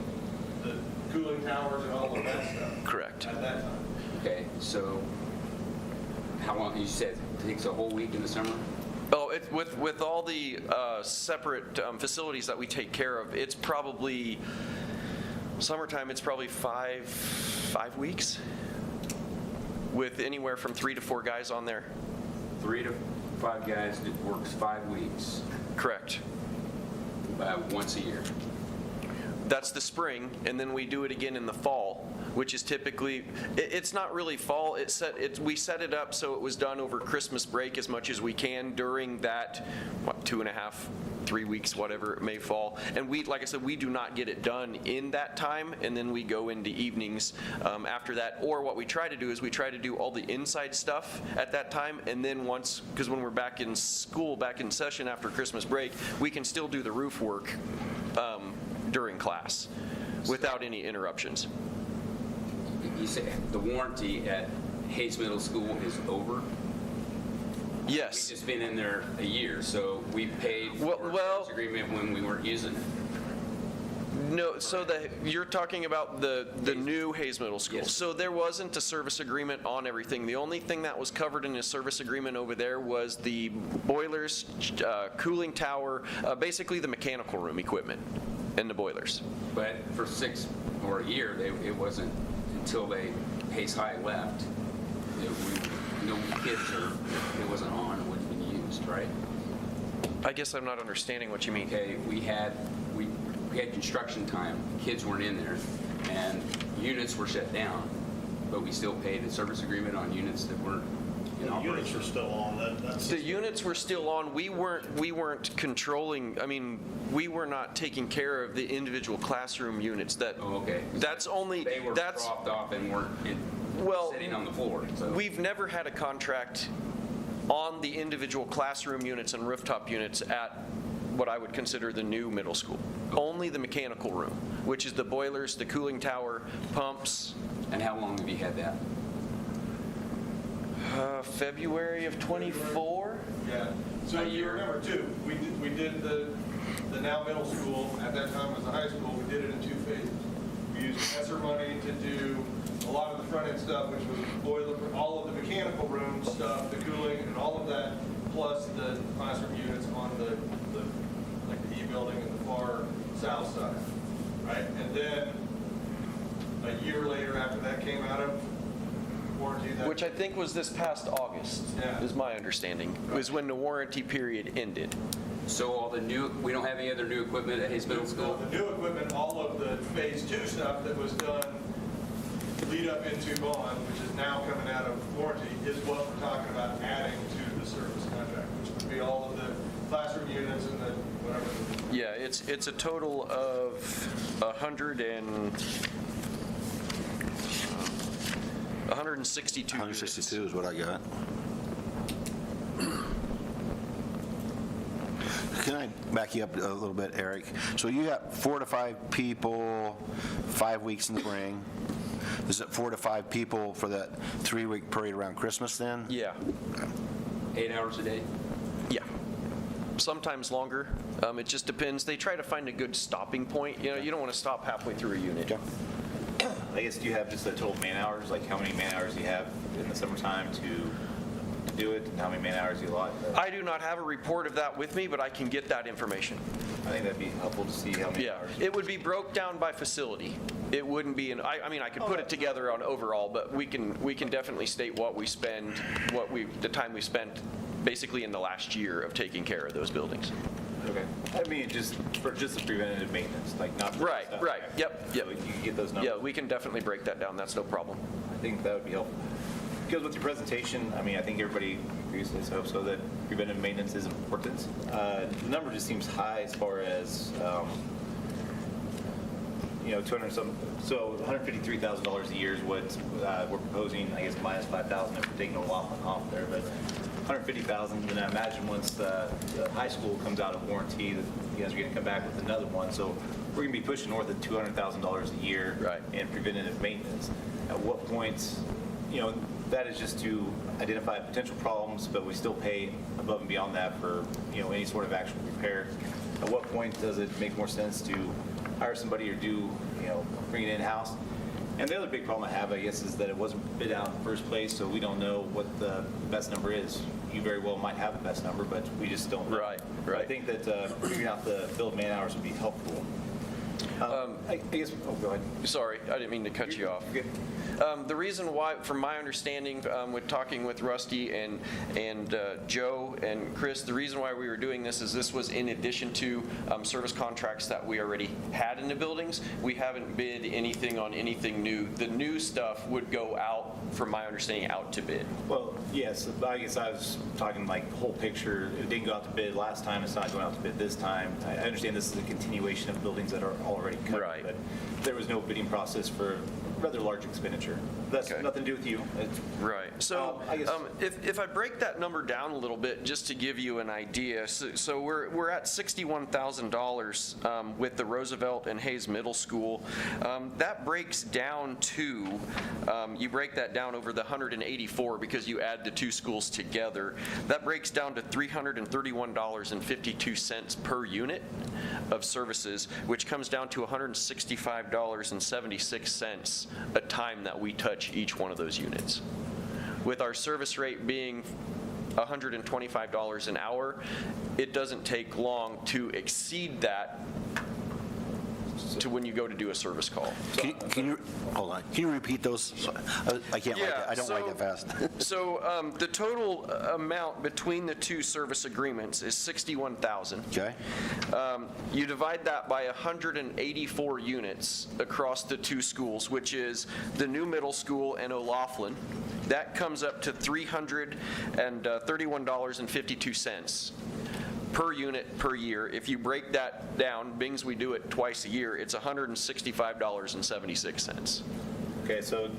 the cooling towers and all of that stuff. Correct. At that time. Okay, so how long, you said it takes a whole week in the summer? Oh, with all the separate facilities that we take care of, it's probably, summertime, it's probably 5 weeks with anywhere from 3 to 4 guys on there. 3 to 5 guys, it works 5 weeks. Correct. Once a year. That's the spring, and then we do it again in the fall. which is typically, it's not really fall. We set it up so it was done over Christmas break as much as we can during that, 2.5, 3 weeks, whatever it may fall. And we, like I said, we do not get it done in that time, and then we go into evenings after that. Or what we try to do is we try to do all the inside stuff at that time, and then once, because when we're back in school, back in session after Christmas break, we can still do the roof work during class without any interruptions. You say the warranty at Hayes Middle School is over? Yes. We've just been in there a year, so we paid for a service agreement when we weren't using it. No, so you're talking about the new Hayes Middle School. Yes. So there wasn't a service agreement on everything. The only thing that was covered in a service agreement over there was the boilers, cooling tower, basically the mechanical room equipment and the boilers. But for 6 or a year, it wasn't until Hayes High left. No kids, it wasn't on, it wasn't being used, right? I guess I'm not understanding what you mean. Okay, we had construction time, kids weren't in there, and units were shut down, but we still paid a service agreement on units that weren't in The units operation. are still on. That's The units were still on. We weren't controlling, I mean, we were not taking care of the individual classroom units. Oh, okay. That's only, They were that's, dropped off and weren't well, sitting on the floor, so. we've never had a contract on the individual classroom units and rooftop units at what I would consider the new middle school. Only the mechanical room, which is the boilers, the cooling tower, pumps. And how long have you had that? February of '24? Yeah, so you remember too, we did the now middle school, at that time was the high school, we did it in 2 phases. We used ESSER money to do a lot of the front end stuff, which was boiler, all of the mechanical room stuff, the cooling and all of that, plus the classroom units on the like the E building and the far south side, right? And then a year later after that came out of warranty, that Which I think was this past August, Yeah. is my understanding, was when the warranty period ended. So all the new, we don't have any other new equipment at Hayes Middle School? The new equipment, all of the phase 2 stuff that was done lead up into bond, which is now coming out of warranty, is what we're talking about adding to the service contract, which would be all of the classroom units and the whatever. Yeah, it's a total of 162 units. 162 is what I got. Can I back you up a little bit, Eric? So you got 4 to 5 people, 5 weeks in the spring. Is it 4 to 5 people for that 3-week period around Christmas then? Yeah, 8 hours a day? yeah. Sometimes longer. It just depends. They try to find a good stopping point. You know, you don't want to stop halfway through a unit. I guess, do you have just the total man hours, like how many man hours you have in the summertime to do it, and how many man hours you allot? I do not have a report of that with me, but I can get that information. I think that'd be helpful to see how many Yeah, hours. it would be broke down by facility. It wouldn't be, I mean, I could put it together on overall, but we can definitely state what we spend, the time we spent basically in the last year of taking care of those buildings. Okay. I mean, just the preventative maintenance, like not. for Right, stuff. right, yep, yep. So you can get those numbers. Yeah, we can definitely break that down, that's no problem. I think that would be helpful. Because with your presentation, I mean, I think everybody agrees, I hope so, that preventive maintenance is important. The number just seems high as far as, you know, 200 some, so $153,000 a year is what we're proposing, I guess minus 5,000 if we're taking a allotment off there, but 150,000, and I imagine once the high school comes out of warranty, that you guys are going to come back with another one, so we're going to be pushing north of $200,000 a year Right. in preventative maintenance. At what point, you know, that is just to identify potential problems, but we still pay above and beyond that for, you know, any sort of actual repair. At what point does it make more sense to hire somebody or do, you know, bring it in-house? And the other big problem I have, I guess, is that it wasn't bid out in the first place, so we don't know what the best number is. You very well might have the best number, but we just don't know. Right, right. I think that figuring out the bill of man hours would be helpful. I guess, oh, go ahead. Sorry, I didn't mean to cut you off. You're good. The reason why, from my understanding, with talking with Rusty and Joe and Chris, the reason why we were doing this is this was in addition to service contracts that we already had in the buildings. We haven't bid anything on anything new. The new stuff would go out, from my understanding, out to bid. Well, yes, I guess I was talking like the whole picture. It didn't go out to bid last time, it's not going out to bid this time. I understand this is a continuation of buildings that are already covered. Right. But there was no bidding process for a rather large expenditure. That's Okay. nothing to do with you. It's- Right. So I guess- if I break that number down a little bit, just to give you an idea, so we're at $61,000 with the Roosevelt and Hayes Middle School. That breaks down to, you break that down over the 184 because you add the two schools together. That breaks down to $331.52 per unit of services, which comes down to $165.76 a time that we touch each one of those units. With our service rate being $125 an hour, it doesn't take long to exceed that to when you go to do a service call. Can you, hold on, can you repeat those? I can't write that, I don't write that fast. So the total amount between the two service agreements is $61,000. Okay, You divide that by 184 units across the two schools, which is the new middle school and O'Laughlin. That comes up to $331.52 per unit per year. If you break that down, being as we do it twice a year, it's $165.76. Okay, so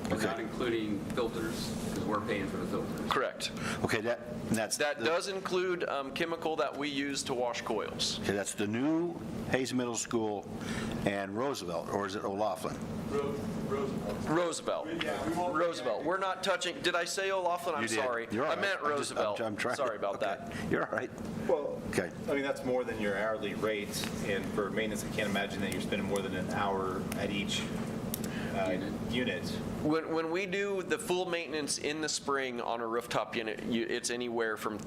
Not including filters, because we're paying for the filters. Correct. okay, that's. That does include chemical that we use to wash coils. Okay, that's the new Hayes Middle School and Roosevelt, or is it O'Laughlin? Roosevelt. Roosevelt. We're not touching, did I say O'Laughlin? I'm You did. sorry. You're all I right. meant I'm just- Roosevelt. I'm trying to- Sorry about okay. that. You're all right. well, Okay. I mean, that's more than your hourly rate, and for maintenance, I can't imagine that you're spending more than an hour at each unit. When we do the full maintenance in the spring on a rooftop unit, it's anywhere from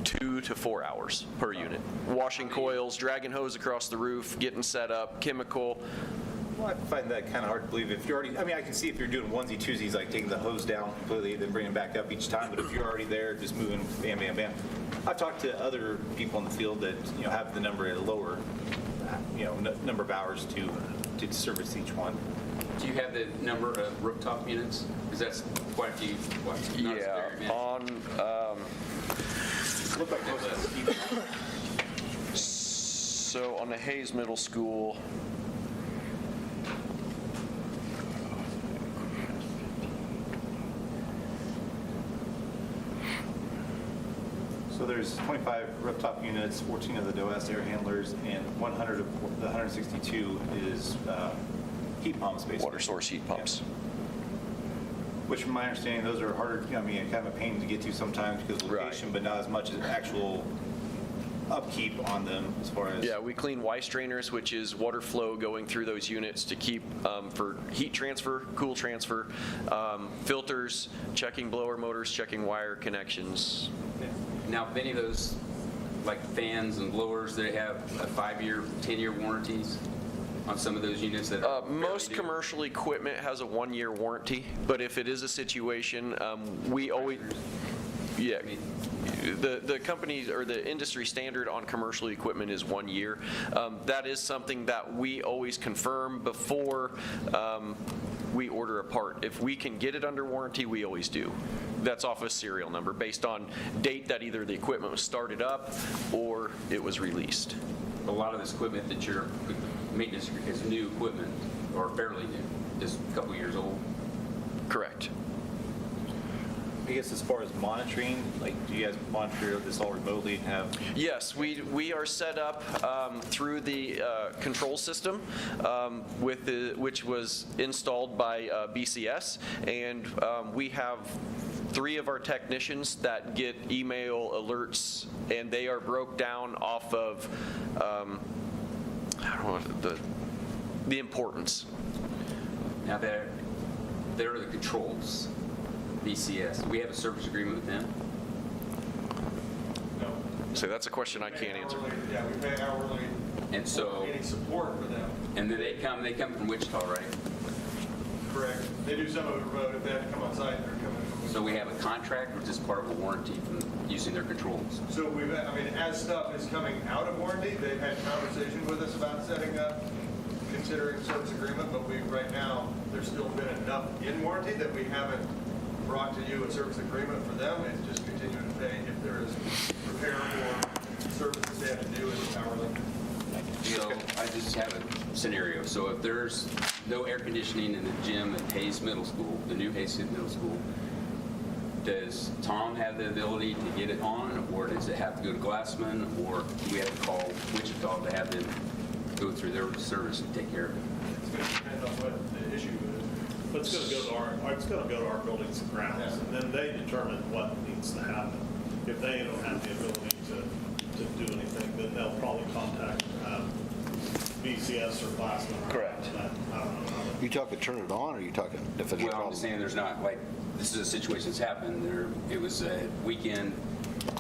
2 to 4 hours per unit. Washing coils, dragging hose across the roof, getting set up, chemical. Well, I find that kind of hard to believe. If you're already, I mean, I can see if you're doing onesie twosies, like taking the hose down completely, then bringing it back up each time. But if you're already there, just moving, bam, bam, bam. I've talked to other people in the field that have the number at a lower, number of hours to service each one. Do you have the number of rooftop units? Because that's quite a few. Not Yeah, very many. Look like most of the people. so on the Hayes Middle School, So there's 25 rooftop units, 14 of the DOAS air handlers, and 100 of the 162 is heat pumps, basically. water source heat pumps. Which, from my understanding, those are harder, kind of a pain to get to sometimes because of location, but not as much as actual upkeep on them as far as. Yeah, we clean Weiss drainers, which is water flow going through those units to keep for heat transfer, cool transfer, filters, checking blower motors, checking wire connections. Now, if any of those, like fans and blowers, they have a 5-year, 10-year warranties on some of those units that are Most fairly new? commercial equipment has a 1-year warranty, but if it is a situation, we always, yeah, the company or the industry standard on commercial equipment is 1 year. That is something that we always confirm before we order a part. If we can get it under warranty, we always do. That's off a serial number based on date that either the equipment was started up or it was released. A lot of this equipment that your maintenance is new equipment, or fairly new, just a couple years old. Correct. I guess as far as monitoring, like, do you guys monitor this all remotely and have? Yes, we are set up through the control system which was installed by BCS, and we have 3 of our technicians that get email alerts, and they are broke down off of I don't know, the importance. Now, there are the controls, BCS. Do we have a service agreement with them? So that's a question I can't answer. Yeah, we pay hourly. And so- for any support for them. And then they come from Wichita, right? Correct. They do some of it remote. If they have to come on site, they're coming from. So we have a contract, or is this part of a warranty from using their controls? So we've, I mean, as stuff is coming out of warranty, they've had conversation with us about setting up, considering service agreement, but we, right now, there's still been enough in warranty that we haven't brought to you a service agreement for them. It's just continuing to pay if there is repair or services they have to do as hourly. So I just have a scenario. So if there's no air conditioning in the gym at Hayes Middle School, the new Hayes Middle School, does Tom have the ability to get it on, or does it have to go to Glassman, or do we have to call Wichita to have them go through their service and take care of it? It's going to depend on what the issue is. But it's going to go to our buildings and grounds, and then they determine what needs to happen. If they don't have the ability to do anything, then they'll probably contact BCS or Glassman. Correct. I don't know. You talking turn it on, or you talking if it's a Well, I'm problem? just saying there's not, like, this is a situation that's happened. It was a weekend,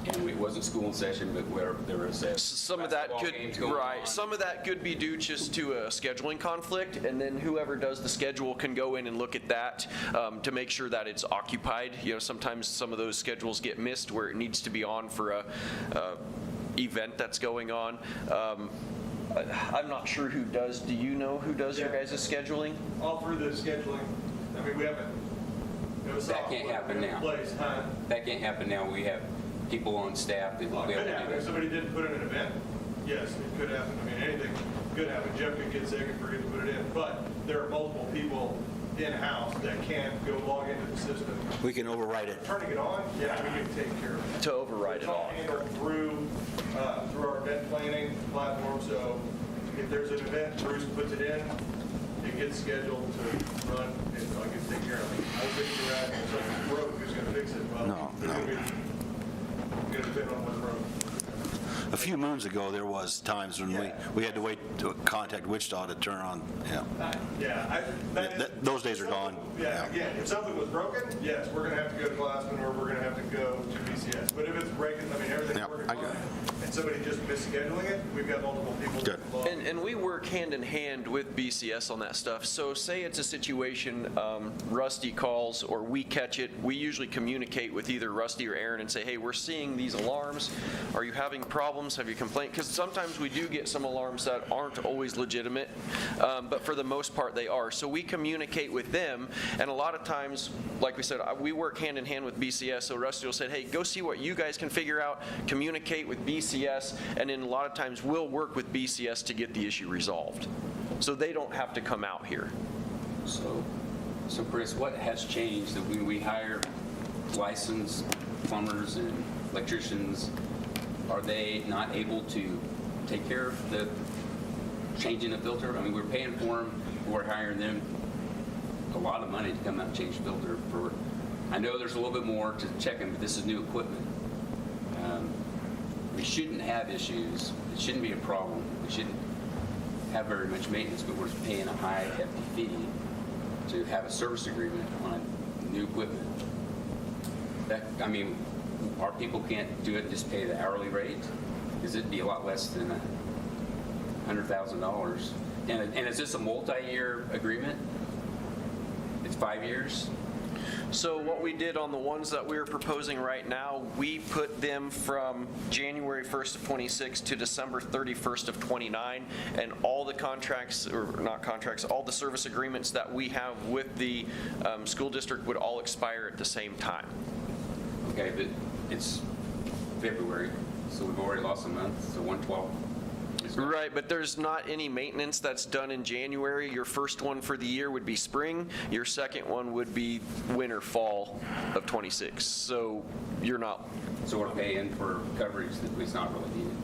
and it wasn't school in session, but where there was a Some of that basketball could, games going right, on. some of that could be due just to a scheduling conflict, and then whoever does the schedule can go in and look at that to make sure that it's occupied. You know, sometimes some of those schedules get missed where it needs to be on for a event that's going on. I'm not sure who does, do you know who does your guys' scheduling? All through the scheduling, I mean, we haven't. That can't happen now. That can't happen now. We have people on staff that will Well, be it able could to happen. do If that. somebody didn't put in an event, yes, it could happen. I mean, anything could happen. Jeff could get sick and forget to put it in. But there are multiple people in-house that can go log into the system. We can override it. Turning it on, yeah, we can take care of it. To override it It's all all. handled through our event planning platform. So if there's an event, Bruce puts it in, it gets scheduled to run, and I can take care of it. I think you're at, if something's broke, who's going to fix it? Well, No, it's no. going to depend on what's broke. A few moons ago, there was times when we had to wait to contact Wichita to turn on, Yeah, that is. Those days are gone. Yeah, again, if something was broken, yes, we're going to have to go to Glassman or we're going to have to go to BCS. But if it's breaking, I mean, everything's Yeah, working I got fine, it. and somebody just misscheduling it, we've got multiple people. Good. involved. And we work hand in hand with BCS on that stuff. So say it's a situation, Rusty calls or we catch it, we usually communicate with either Rusty or Aaron and say, hey, we're seeing these alarms. Are you having problems? Have you complained? Because sometimes we do get some alarms that aren't always legitimate, but for the most part they are. So we communicate with them, and a lot of times, like we said, we work hand in hand with BCS. So Rusty will say, hey, go see what you guys can figure out, communicate with BCS, and then a lot of times we'll work with BCS to get the issue resolved. So they don't have to come out here. So Chris, what has changed that when we hire licensed plumbers and electricians, are they not able to take care of the changing the filter? I mean, we're paying for them, we're hiring them a lot of money to come out and change the filter for, I know there's a little bit more to check them, but this is new equipment. We shouldn't have issues. It shouldn't be a problem. We shouldn't have very much maintenance, but we're paying a high hefty fee to have a service agreement on new equipment. That, I mean, our people can't do it and just pay the hourly rate, because it'd be a lot less than $100,000. And is this a multi-year agreement? It's 5 years? So what we did on the ones that we are proposing right now, we put them from January 1st of 26 to December 31st of 29, and all the contracts, or not contracts, all the service agreements that we have with the school district would all expire at the same time. Okay, but it's February, so we've already lost a month, so 1/12. Right, but there's not any maintenance that's done in January. Your first one for the year would be spring. Your second one would be winter, fall of 26. So you're not. So we're paying for coverage that was not really needed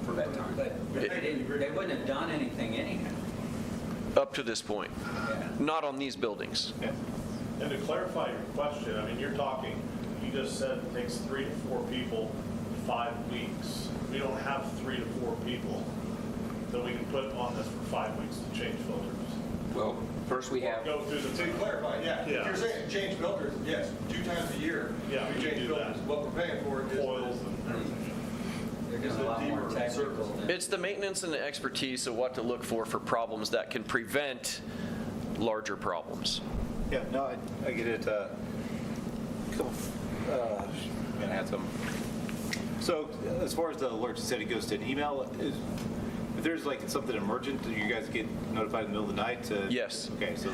for that time. But they wouldn't have done anything anyhow. Up to this point. Not on these buildings. And to clarify your question, I mean, you're talking, you just said it takes 3 to 4 people 5 weeks. We don't have 3 to 4 people that we can put on this for 5 weeks to change filters. Well, first we have, Go through the To clarify, yeah, if you're saying change filters, yes, 2 times a year. Yeah, we we change do filters. that. What we're paying for is Coils and everything. is a lot it more deeper technical service? than. It's the maintenance and the expertise of what to look for problems that can prevent larger problems. Yeah, no, I get it. Gonna add some. So as far as the alerts, you said it goes to an email. If there's like something emergent, do you guys get notified in the middle of the night to? Yes. Okay, so.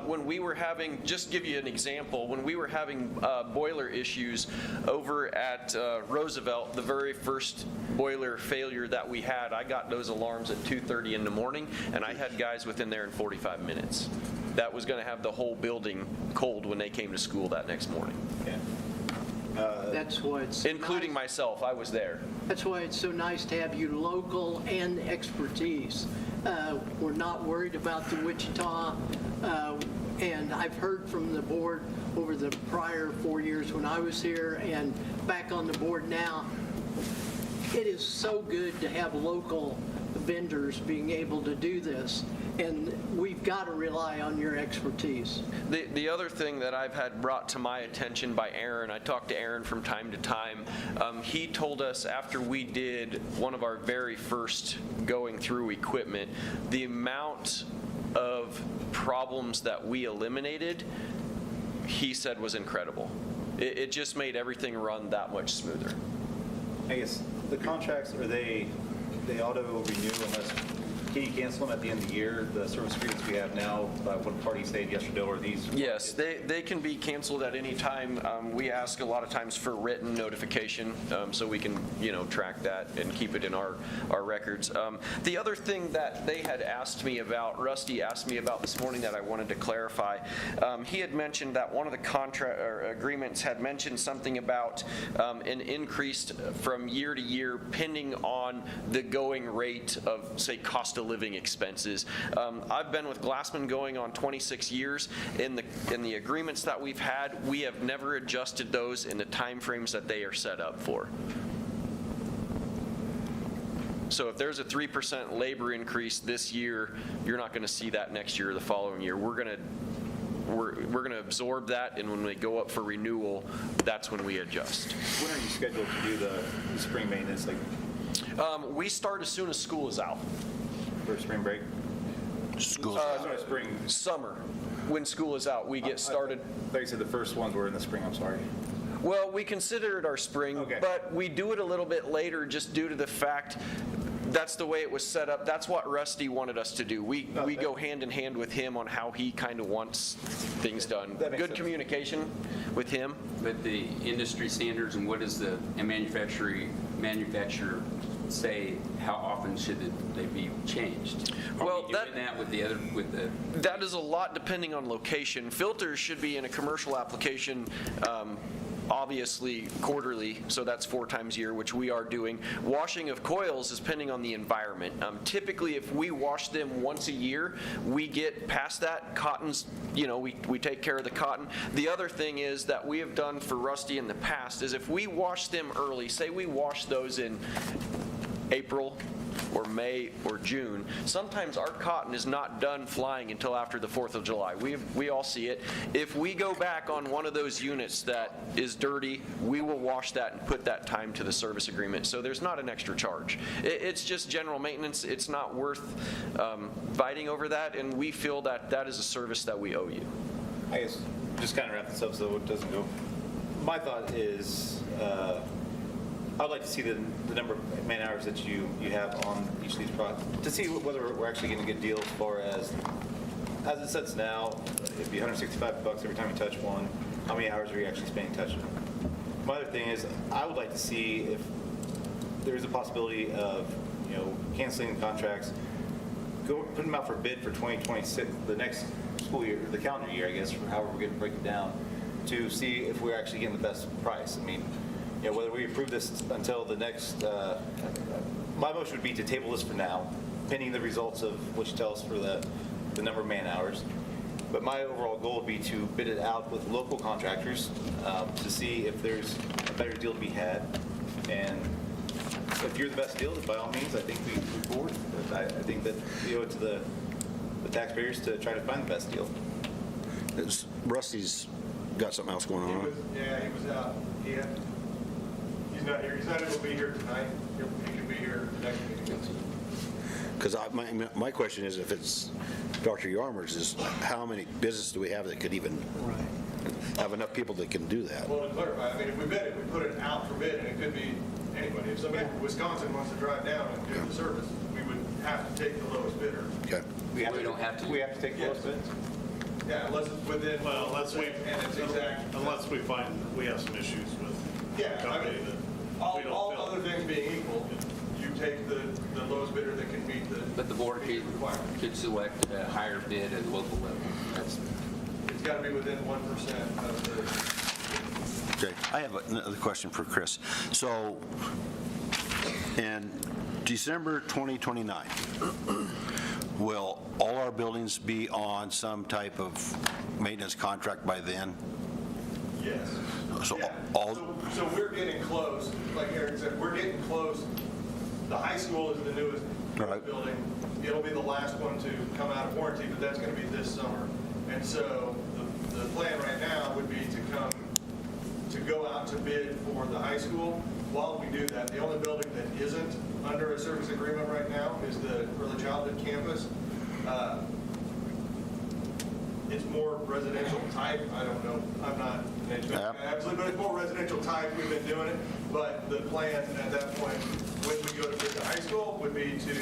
When we were having, just give you an example, when we were having boiler issues over at Roosevelt, the very first boiler failure that we had, I got those alarms at 2:30 in the morning, and I had guys within there in 45 minutes. That was going to have the whole building cold when they came to school that next morning, Yeah. That's why it's. including myself. I was there. That's why it's so nice to have you local and expertise. We're not worried about the Wichita, and I've heard from the board over the prior 4 years when I was here and back on the board now. It is so good to have local vendors being able to do this, and we've got to rely on your expertise. The other thing that I've had brought to my attention by Aaron, I talk to Aaron from time to time, he told us after we did one of our very first going through equipment, the amount of problems that we eliminated, he said was incredible. It just made everything run that much smoother. I guess the contracts, are they auto renew unless, can you cancel them at the end of the year? The service agreements we have now, what party stayed yesterday, or these? Yes, they can be canceled at any time. We ask a lot of times for written notification so we can, track that and keep it in our records. The other thing that they had asked me about, Rusty asked me about this morning that I wanted to clarify, he had mentioned that one of the contract or agreements had mentioned something about an increase from year to year pending on the going rate of, say, cost of living expenses. I've been with Glassman going on 26 years. In the agreements that we've had, we have never adjusted those in the timeframes that they are set up for. So if there's a 3% labor increase this year, you're not going to see that next year or the following year. We're going to absorb that, and when we go up for renewal, that's when we adjust. When are you scheduled to do the spring maintenance, like We start as soon as school is out. for spring break? School. Spring. Summer, when school is out, we get started. Like you said, the first ones were in the spring, I'm sorry. Well, we consider it our spring, Okay. but we do it a little bit later just due to the fact that's the way it was set up. That's what Rusty wanted us to do. We go hand in hand with him on how he kind of wants things done. That makes Good sense. communication with him. But the industry standards and what does the manufacturer say, how often should they be changed? Are Well, we doing that with the other, with the? That is a lot depending on location. Filters should be in a commercial application, obviously quarterly, so that's 4 times a year, which we are doing. Washing of coils is depending on the environment. Typically, if we wash them once a year, we get past that. Cotton's, we take care of the cotton. The other thing is that we have done for Rusty in the past is if we wash them early, say we wash those in April or May or June, sometimes our cotton is not done flying until after the 4th of July. We all see it. If we go back on one of those units that is dirty, we will wash that and put that time to the service agreement. So there's not an extra charge. It's just general maintenance. It's not worth fighting over that, and we feel that that is a service that we owe you. I guess, just kind of wrap this up so it doesn't go. My thought is, I'd like to see the number of man hours that you have on each of these projects, to see whether we're actually getting a good deal as far as it sits now, it'd be $165 every time you touch one. How many hours are you actually spending touching them? My other thing is, I would like to see if there's a possibility of, canceling the contracts, put them out for bid for 2026, the next school year, the calendar year, I guess, or however we're going to break it down, to see if we're actually getting the best price. I mean, whether we approve this until the next, my motion would be to table this for now, pending the results of what you tell us for the number of man hours. But my overall goal would be to bid it out with local contractors to see if there's a better deal to be had. And if you're the best deal, then by all means, I think we move forward. But I think that we owe it to the taxpayers to try to find the best deal. Rusty's got something else going He on. was out. He's not here. He's not able to be here tonight. he can be here next meeting. Because my question is, if it's Dr. Yarmers, is how many businesses do we have that could even have enough people that can do that? Well, to clarify, I mean, if we bid it, we put it out for bid, and it could be anybody. If somebody from Wisconsin wants to drive down and do the service, we would have to take the lowest bidder. Okay. We don't have to. We have to take the lowest bids? Yeah, unless it's within. Well, unless we, And it's exact. unless we find we have some issues with the Yeah, I company mean, that we don't all fill. other things being equal, you take the lowest bidder that can meet the. But the board meet the requirement. could select a higher bid at the local level. That's, It's got to be within 1% of the. Okay, I have another question for Chris. So, in December 2029, will all our buildings be on some type of maintenance contract by then? Yes. So Yeah. all, So we're getting close, like Eric said, we're getting close. The high school is the newest Right. building. It'll be the last one to come out of warranty, but that's going to be this summer. And so the plan right now would be to go out to bid for the high school. While we do that, the only building that isn't under a service agreement right now is the early childhood campus. It's more residential type, I don't know, I'm not an HVAC guy, absolutely, but it's more residential type, we've been doing it. But the plan at that point, when we go to bid the high school, would be to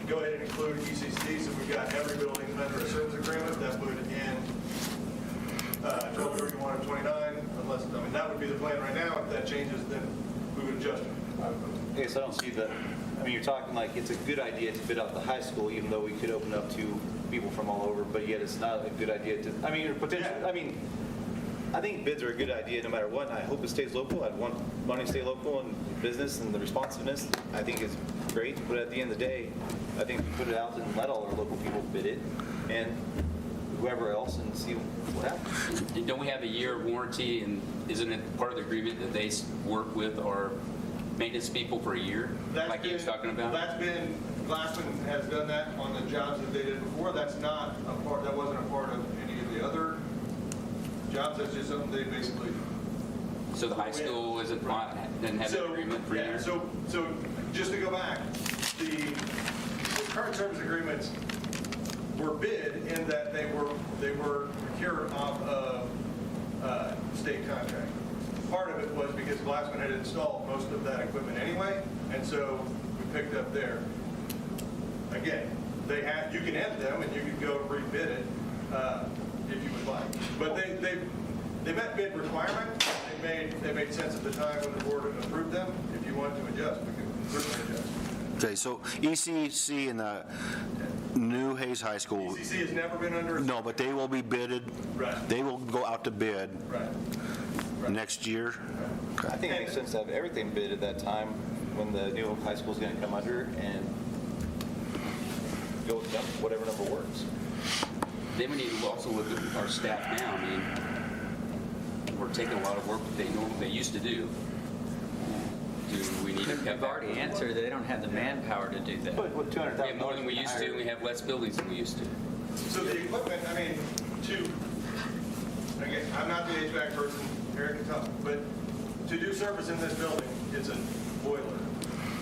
go ahead and include ECC, so we've got every building under a service agreement that would end 12/31 of '29, unless, I mean, that would be the plan right now. If that changes, then we would adjust it. Okay, so I don't see the, I mean, you're talking like it's a good idea to bid out the high school, even though we could open up to people from all over, but yet it's not a good idea to, I mean, or potentially, Yeah. I mean, I think bids are a good idea no matter what, and I hope it stays local. I'd want money to stay local, and business and the responsiveness, I think is great, but at the end of the day, I think we put it out and let all our local people bid it, and whoever else, and see what happens. don't we have a year warranty, and isn't it part of the agreement that they work with our maintenance people for a year, like he was talking about? That's been, Glassman has done that on the jobs that they did before. That's not a part, that wasn't a part of any of the other jobs. That's just something they basically. So the high school doesn't have that agreement for a Yeah, year? so just to go back, the current service agreements were bid in that they were procured off of state contract. Part of it was because Glassman had installed most of that equipment anyway, and so we picked up there. Again, you can end them and you can go rebid it if you would like. But they met bid requirement. They made sense at the time when the board approved them. If you want to adjust, we can certainly adjust. okay, so ECC and the new Hayes High School, ECC has never been under. no, but they will be bidded, Right. they will go out to bid Right. next year? I think it makes sense to have everything bid at that time when the new high school's going to come under and go with them, whatever number works. Then we need to also look at our staff now. I mean, we're taking a lot of work that they used to do. Do we need to cut You've back? already answered, they don't have the manpower to do that. But with We have $200,000. more than we used to, and we have less buildings than we used to. So the equipment, I mean, again, I'm not the HVAC person, Eric can talk, but to do service in this building, it's a boiler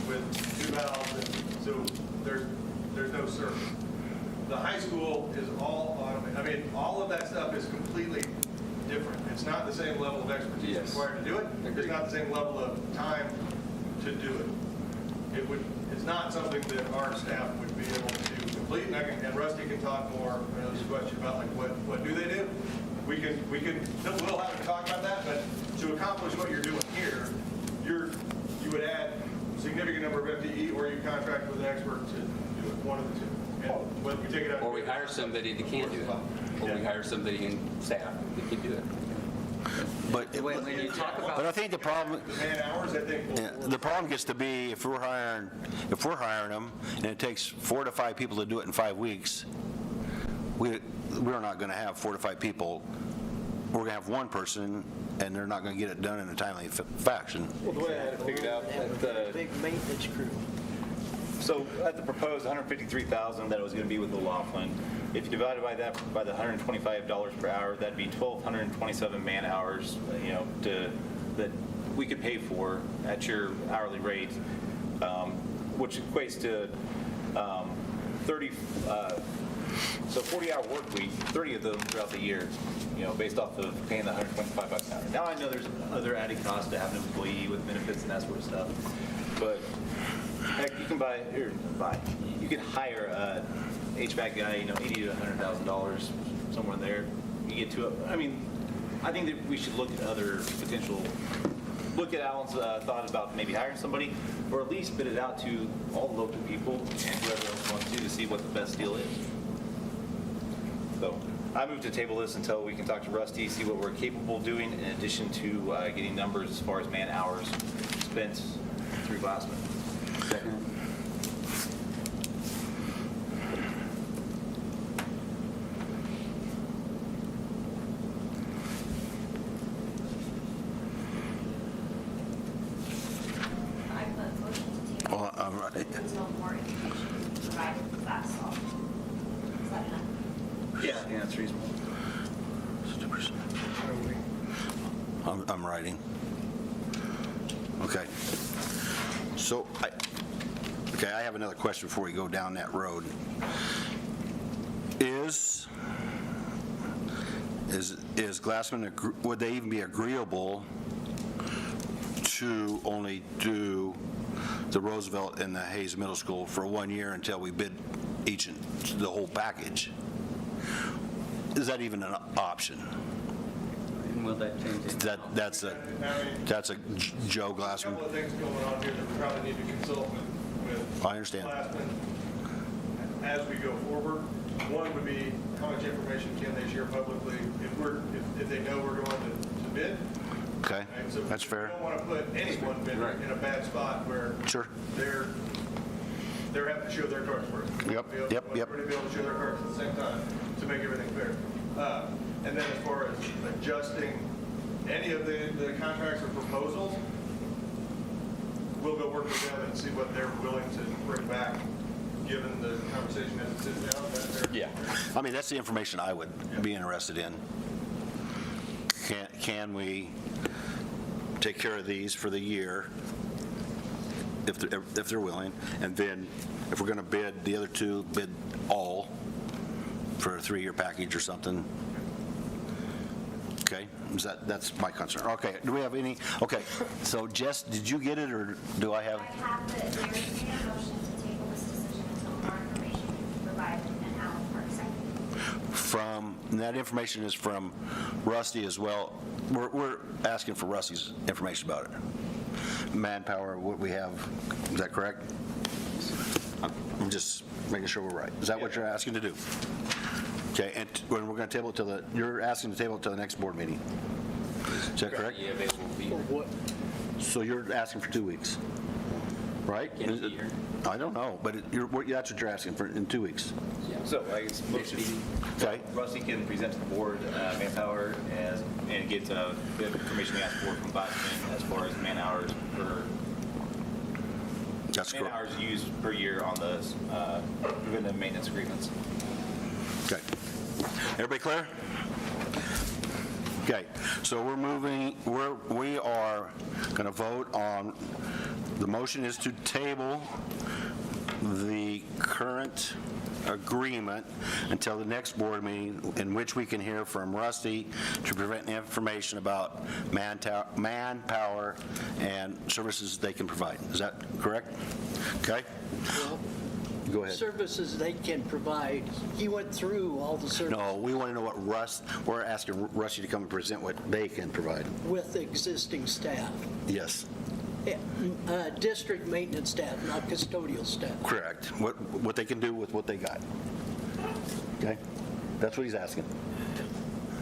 with 2 valves, and so there's no service. The high school is all automated. I mean, all of that stuff is completely different. It's not the same level of expertise Yes. required to do it. It's not the same level of time to do it. It's not something that our staff would be able to complete, and Rusty can talk more, this question about like what do they do? We'll have to talk about that, but to accomplish what you're doing here, you would add a significant number of FTE, or you contract with an expert to do it, one of the two. And whether we take it out. Or we hire somebody that can do it. Or we hire somebody in staff that can do it. But When you talk but about, I think the problem, The man hours, I think. yeah, the problem gets to be if we're hiring them and it takes 4 to 5 people to do it in 5 weeks, we're not going to have 4 to 5 people. We're going to have one person, and they're not going to get it done in a timely fashion. Well, the way I had it figured out, at the, Big maintenance crew. so at the proposed $153,000 that it was going to be with the Laughlin, if you divide it by that, by the $125 per hour, that'd be 1,227 man hours, that we could pay for at your hourly rate. which equates to 40-hour work week, 30 of them throughout the year, based off of paying the $125 an hour. Now I know there's other added costs to have an employee with benefits and that sort of stuff, but heck, you can you can hire a HVAC guy, $80,000 to $100,000 somewhere in there. You get to I think that we should look at other potential. Look at Alan's thought about maybe hiring somebody, or at least bid it out to all the local people and whoever else wants to see what the best deal is. So I move to table this until we can talk to Rusty, see what we're capable of doing, in addition to getting numbers as far as man hours spent through Glassman. Second. I put a motion to table Well, all right. until more information is provided, that's all. Is that enough? Yeah, that's reasonable. I'm writing. Okay. So, I have another question before we go down that road. Is Glassman, would they even be agreeable to only do the Roosevelt and the Hayes Middle School for 1 year until we bid the whole package? Is that even an option? And will that change it? That's a Joe A Glassman. couple of things going on here that we probably need to consult with I understand. Glassman as we go forward. One would be, how much information can they share publicly if they know we're going to bid? Okay, And so that's fair. We don't want to put anyone in a bad spot where Sure. they're having to show their cards first. Yep. Everybody be able to show their cards at the same time to make everything fair. And then as far as adjusting any of the contracts or proposals, we'll go work with them and see what they're willing to bring back, given the conversation as it sits down. Yeah. I mean, that's the information I would be interested in. Can we take care of these for the year, if they're willing, and then if we're going to bid the other two, bid all for a 3-year package or something? Okay, that's my concern. Okay, do we have any, okay, so Jess, did you get it, or do I have? I have the, there is a motion to table this decision until more information is provided, and Alan Park second. And that information is from Rusty as well. We're asking for Rusty's information about it. Manpower, what we have, is that correct? I'm just making sure we're right. Is that what you're asking to do? Okay, and when we're going to table it you're asking to table it till the next board meeting? Is that correct? Yeah, available will be here. So you're asking for 2 weeks, right? Can it be here? I don't know, but that's what you're asking for, in 2 weeks. So I guess Next meeting. Okay? Rusty can present to the board manpower and get the information we asked for from Glassman as far as man hours That's correct. man hours used per year on the preventive maintenance agreements. Okay. Everybody clear? Okay, so we are going to vote on, the motion is to table the current agreement until the next board meeting, in which we can hear from Rusty to prevent information about manpower and services they can provide. Is that correct? Okay? Go ahead. Services they can provide. He went through all the services No, we want to know what we're asking Rusty to come and present what they can provide. with existing staff. Yes, District maintenance staff, not custodial staff. correct. What they can do with what they got. Okay? That's what he's asking.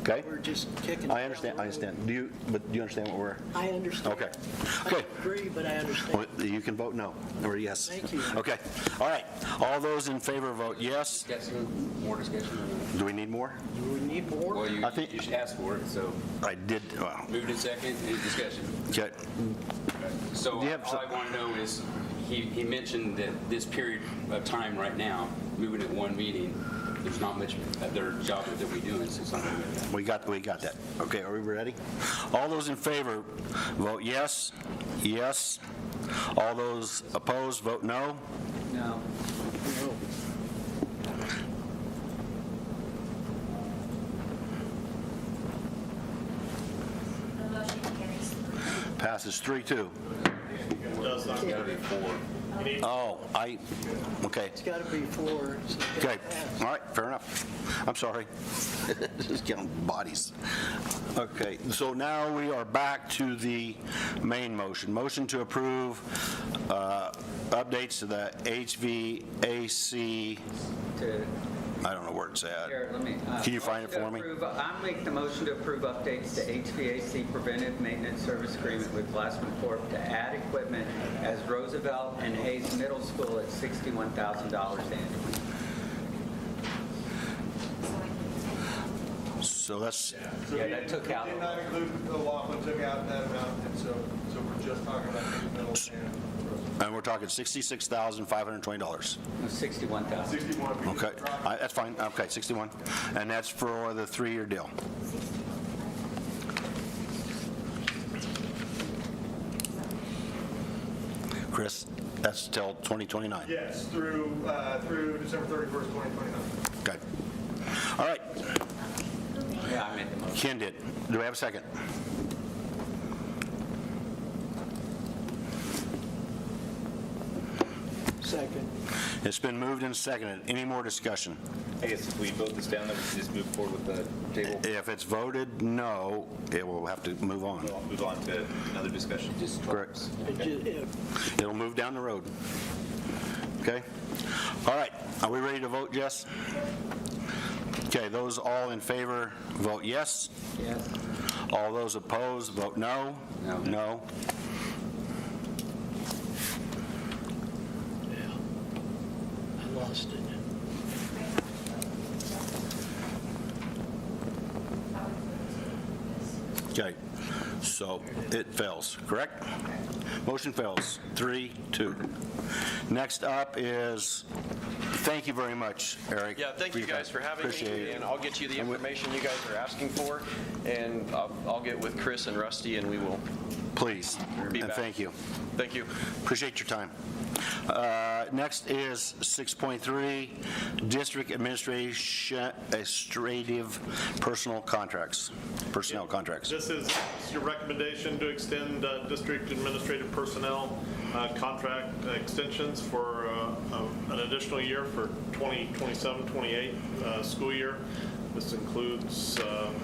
Okay? We're just kicking. I understand. Do you understand what we're? I understand. Okay. I Okay. don't agree, but I understand. Well, you can vote no, or yes. Thank you. Okay. All right. All those in favor vote yes. More discussion? Do we need more? Do we need more? Well, you I think- should ask for it, so I did, well, moved in second, any discussion? okay. So Do you have all I want to know is, he mentioned that this period of time right now, moving at one meeting, there's not much other job that we do, so something like that. We got that. Okay, are we ready? All those in favor vote yes, yes, All those opposed, vote no. No. No. The motion carries. Passes 3-2. Does not carry. You need Oh, okay. It's got to be 4. so it Okay, pass. all right, fair enough. I'm sorry. Just counting bodies. Okay, so now we are back to the main motion. Motion to approve updates to the HVAC, To- I don't know where it's at. Here, let me. Can you find it for me? I'll make the motion to approve updates to HVAC preventive maintenance service agreement with Glassman Corp. to add equipment as Roosevelt and Hayes Middle School at $61,000 annually. So that's, Yeah, that took out. We did not include the Laughlin, took out that amount, and so we're just talking about the middle and we're talking $66,520. 61,000. 61. Okay, that's fine, okay, 61. And that's for the 3-year deal. Chris, that's till 2029? Yes, through December 31st, 2029. Okay. All right, Yeah, I made the motion. Ken did. Do we have a second? Second. It's been moved and seconded. Any more discussion? I guess if we vote this down, then we can just move forward with the table. If it's voted no, it will have to move on. We'll move on to another discussion. Correct. It It'll move down the road. Okay? All right, are we ready to vote, Jess? Okay, those all in favor, vote yes. Yes. All those opposed, vote no. No. No. I lost it. Okay, so it fails, correct? Motion fails, 3-2. Next up is, thank you very much, Eric. Yeah, thank you guys for having Appreciate me, it. and I'll get you the information you guys are asking for, and I'll get with Chris and Rusty, and we will Please, be and back. thank you. Thank you. Appreciate your time. Next is 6.3, District Administrative Personnel Contracts. This is your recommendation to extend district administrative personnel contract extensions for an additional year for 2027-28 school year. This includes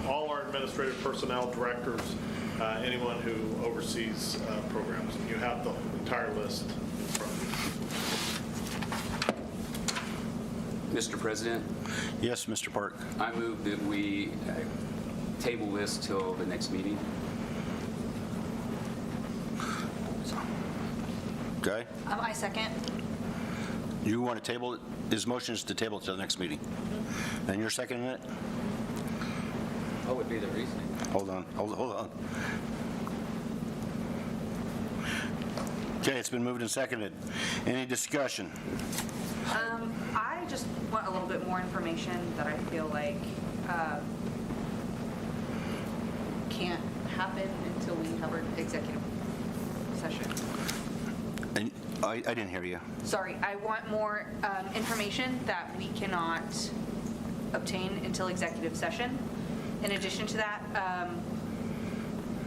all our administrative personnel, directors, anyone who oversees programs. And you have the entire list in front of you. Mr. President, Yes, Mr. Park. I move that we table this till the next meeting. Okay? I second. You want to table it? His motion is to table it to the next meeting. And you're seconding it? What would be the reasoning? Hold on. Okay, it's been moved and seconded. Any discussion? I just want a little bit more information that I feel like can't happen until we have our executive session. And I didn't hear you. Sorry, I want more information that we cannot obtain until executive session. In addition to that,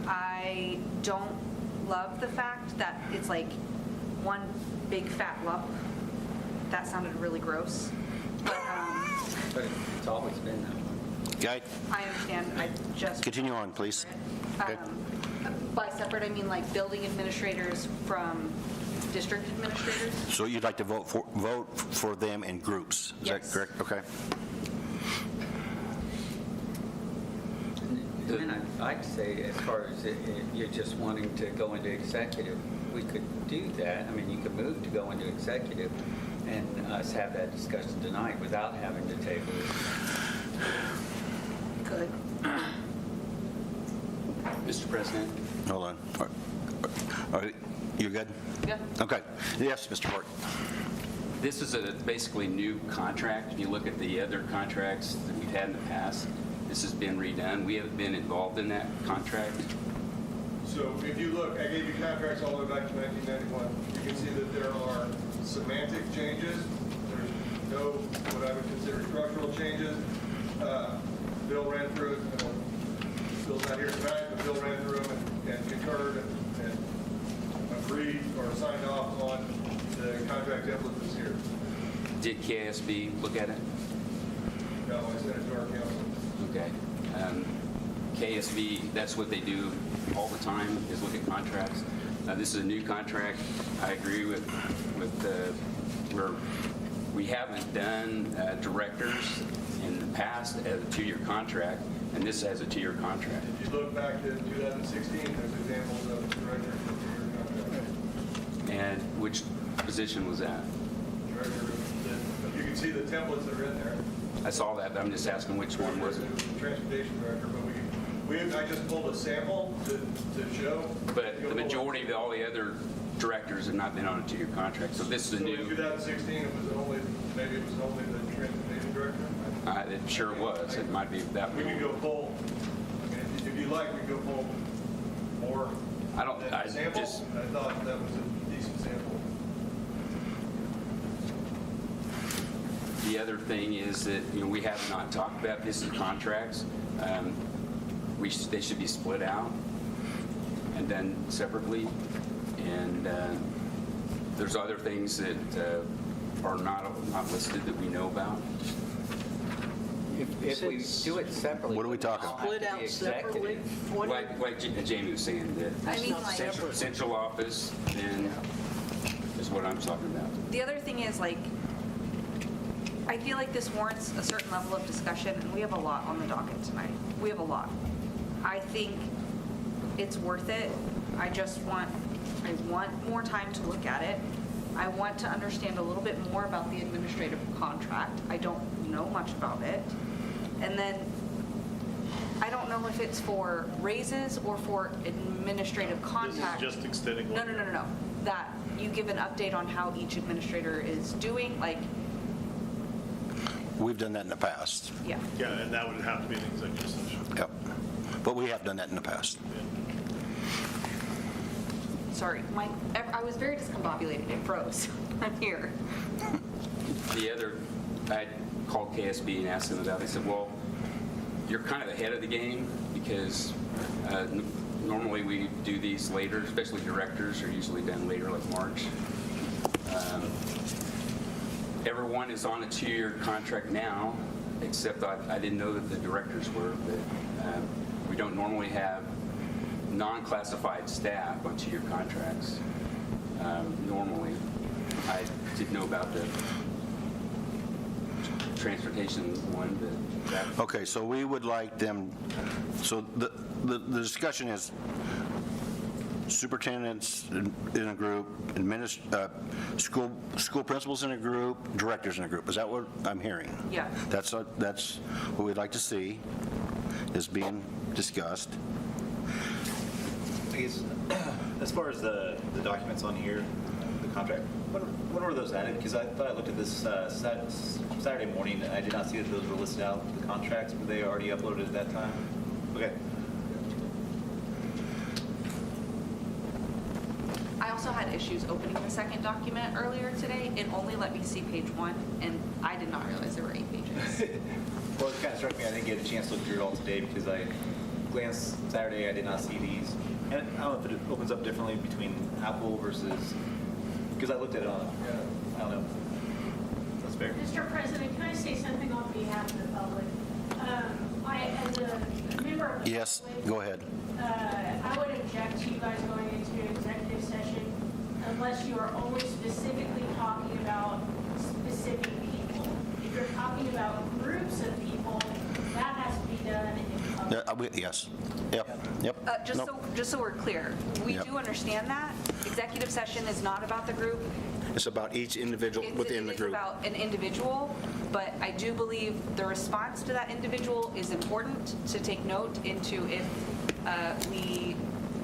I don't love the fact that it's like one big fat lump. That sounded really gross. But it's always been that way. Okay, I understand, I just. continue on, please. Okay. By separate, I mean like building administrators from district administrators? So you'd like to vote for them in groups? Is that Yes. correct? Okay. And then I'd say, as far as you're just wanting to go into executive, we could do that. I mean, you could move to go into executive and us have that discussion tonight without having to table it. Good. Mr. President? Hold on. All right, you good? Yeah. Okay. Yes, Mr. Park. This is a basically new contract. If you look at the other contracts that we've had in the past, this has been redone. We have been involved in that contract. So if you look, I gave you contracts all the way back to 1991. You can see that there are semantic changes. There's no, what I would consider structural changes. Bill ran through it. Bill's not here tonight, but Bill ran through them and concurred and agreed or signed off on the contract template that's here. Did KSB look at it? No, I sent it to our council. Okay. KSB, that's what they do all the time, is look at contracts. This is a new contract. I agree with where we haven't done directors in the past as a 2-year contract, and this has a 2-year contract. If you look back to 2016, there's examples of directors for 2-year contracts. And which position was that? Director, you can see the templates that are in there. I saw that, but I'm just asking which one was it? Transportation director, but I just pulled a sample to show. But the majority of all the other directors have not been on a 2-year contract, so this is a So in new, 2016, maybe it was only the transportation director? it sure was. It might be that We one. could go pull, I mean, if you like, we could go pull more I don't, than I a sample. just, I thought that was a decent sample. the other thing is that, we have not talked about this in contracts. They should be split out and done separately. And there's other things that are not listed that we know about. If we do it separately. What are we talking? Split out separately? What- Like Jamie was saying, I that mean, like, central office then is what I'm talking about. the other thing is, like, I feel like this warrants a certain level of discussion, and we have a lot on the docket tonight. We have a lot. I think it's worth it. I want more time to look at it. I want to understand a little bit more about the administrative contract. I don't know much about it. And then, I don't know if it's for raises or for administrative This contact. is just extending. No. That you give an update on how each administrator is doing, like, We've done that in the past. yeah. Yeah, and that would have to be an executive session. Yep. But we have done that in the past. Sorry, I was very discombobulated. It froze. I'm here. The other, I called KSB and asked them about it. They said, well, you're kind of ahead of the game because normally we do these later, especially directors are usually done later, like March. Everyone is on a 2-year contract now, except I didn't know that the directors were, but we don't normally have non-classified staff on 2-year contracts. Normally, I didn't know about the transportation one, but that, Okay, so we would like them, so the discussion is superintendents in a group, school principals in a group, directors in a group. Is that what I'm hearing? Yeah. That's what we'd like to see is being discussed. I guess, as far as the documents on here, the contract, when were those added? Because I thought I looked at this Saturday morning, and I did not see that those were listed out, the contracts. Were they already uploaded at that time? Okay. I also had issues opening the second document earlier today. It only let me see page 1, and I did not realize there were 8 pages. Well, it kind of struck me, I didn't get a chance to look through it all today because I glanced Saturday, I did not see these. And I don't know if it opens up differently between Apple versus, because I looked at it on, I don't know. That's fair. Mr. President, can I say something on behalf of the public? As a member of the Yes, public, go ahead. I would object to you guys going into an executive session unless you are only specifically talking about specific people. If you're talking about groups of people, that has to be done in public. Yes. Yep. Just so we're clear, we Yep. do understand that. Executive session is not about the group. It's about each individual within the group. It's about an individual, but I do believe the response to that individual is important to take note into if we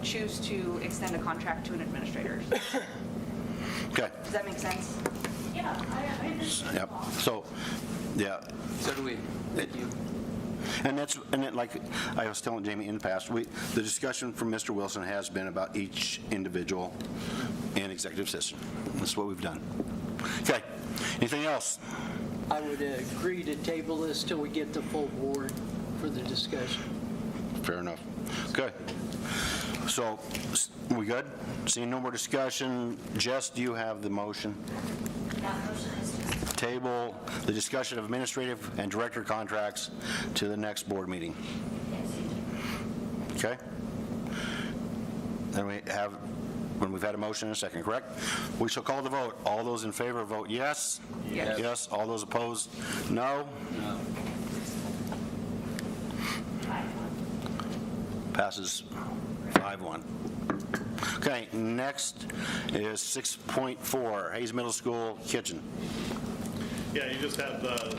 choose to extend a contract to an administrator. Okay. Does that make sense? Yeah, I understand. Yep. So, yeah. so do we. Thank you. And like I was telling Jamie in the past, the discussion from Mr. Wilson has been about each individual in executive session. That's what we've done. Okay, anything else? I would agree to table this till we get the full board for the discussion. Fair enough. Okay. So, we good? Seeing no more discussion, Jess, do you have the motion? That motion is just Table the discussion of administrative and director contracts to the next board meeting. Okay? Then when we've had a motion and a second, correct? We shall call the vote. All those in favor vote yes. Yes. Yes. All those opposed, no. Passes 5-1. Okay, next is 6.4, Hayes Middle School kitchen. Yeah, you just have a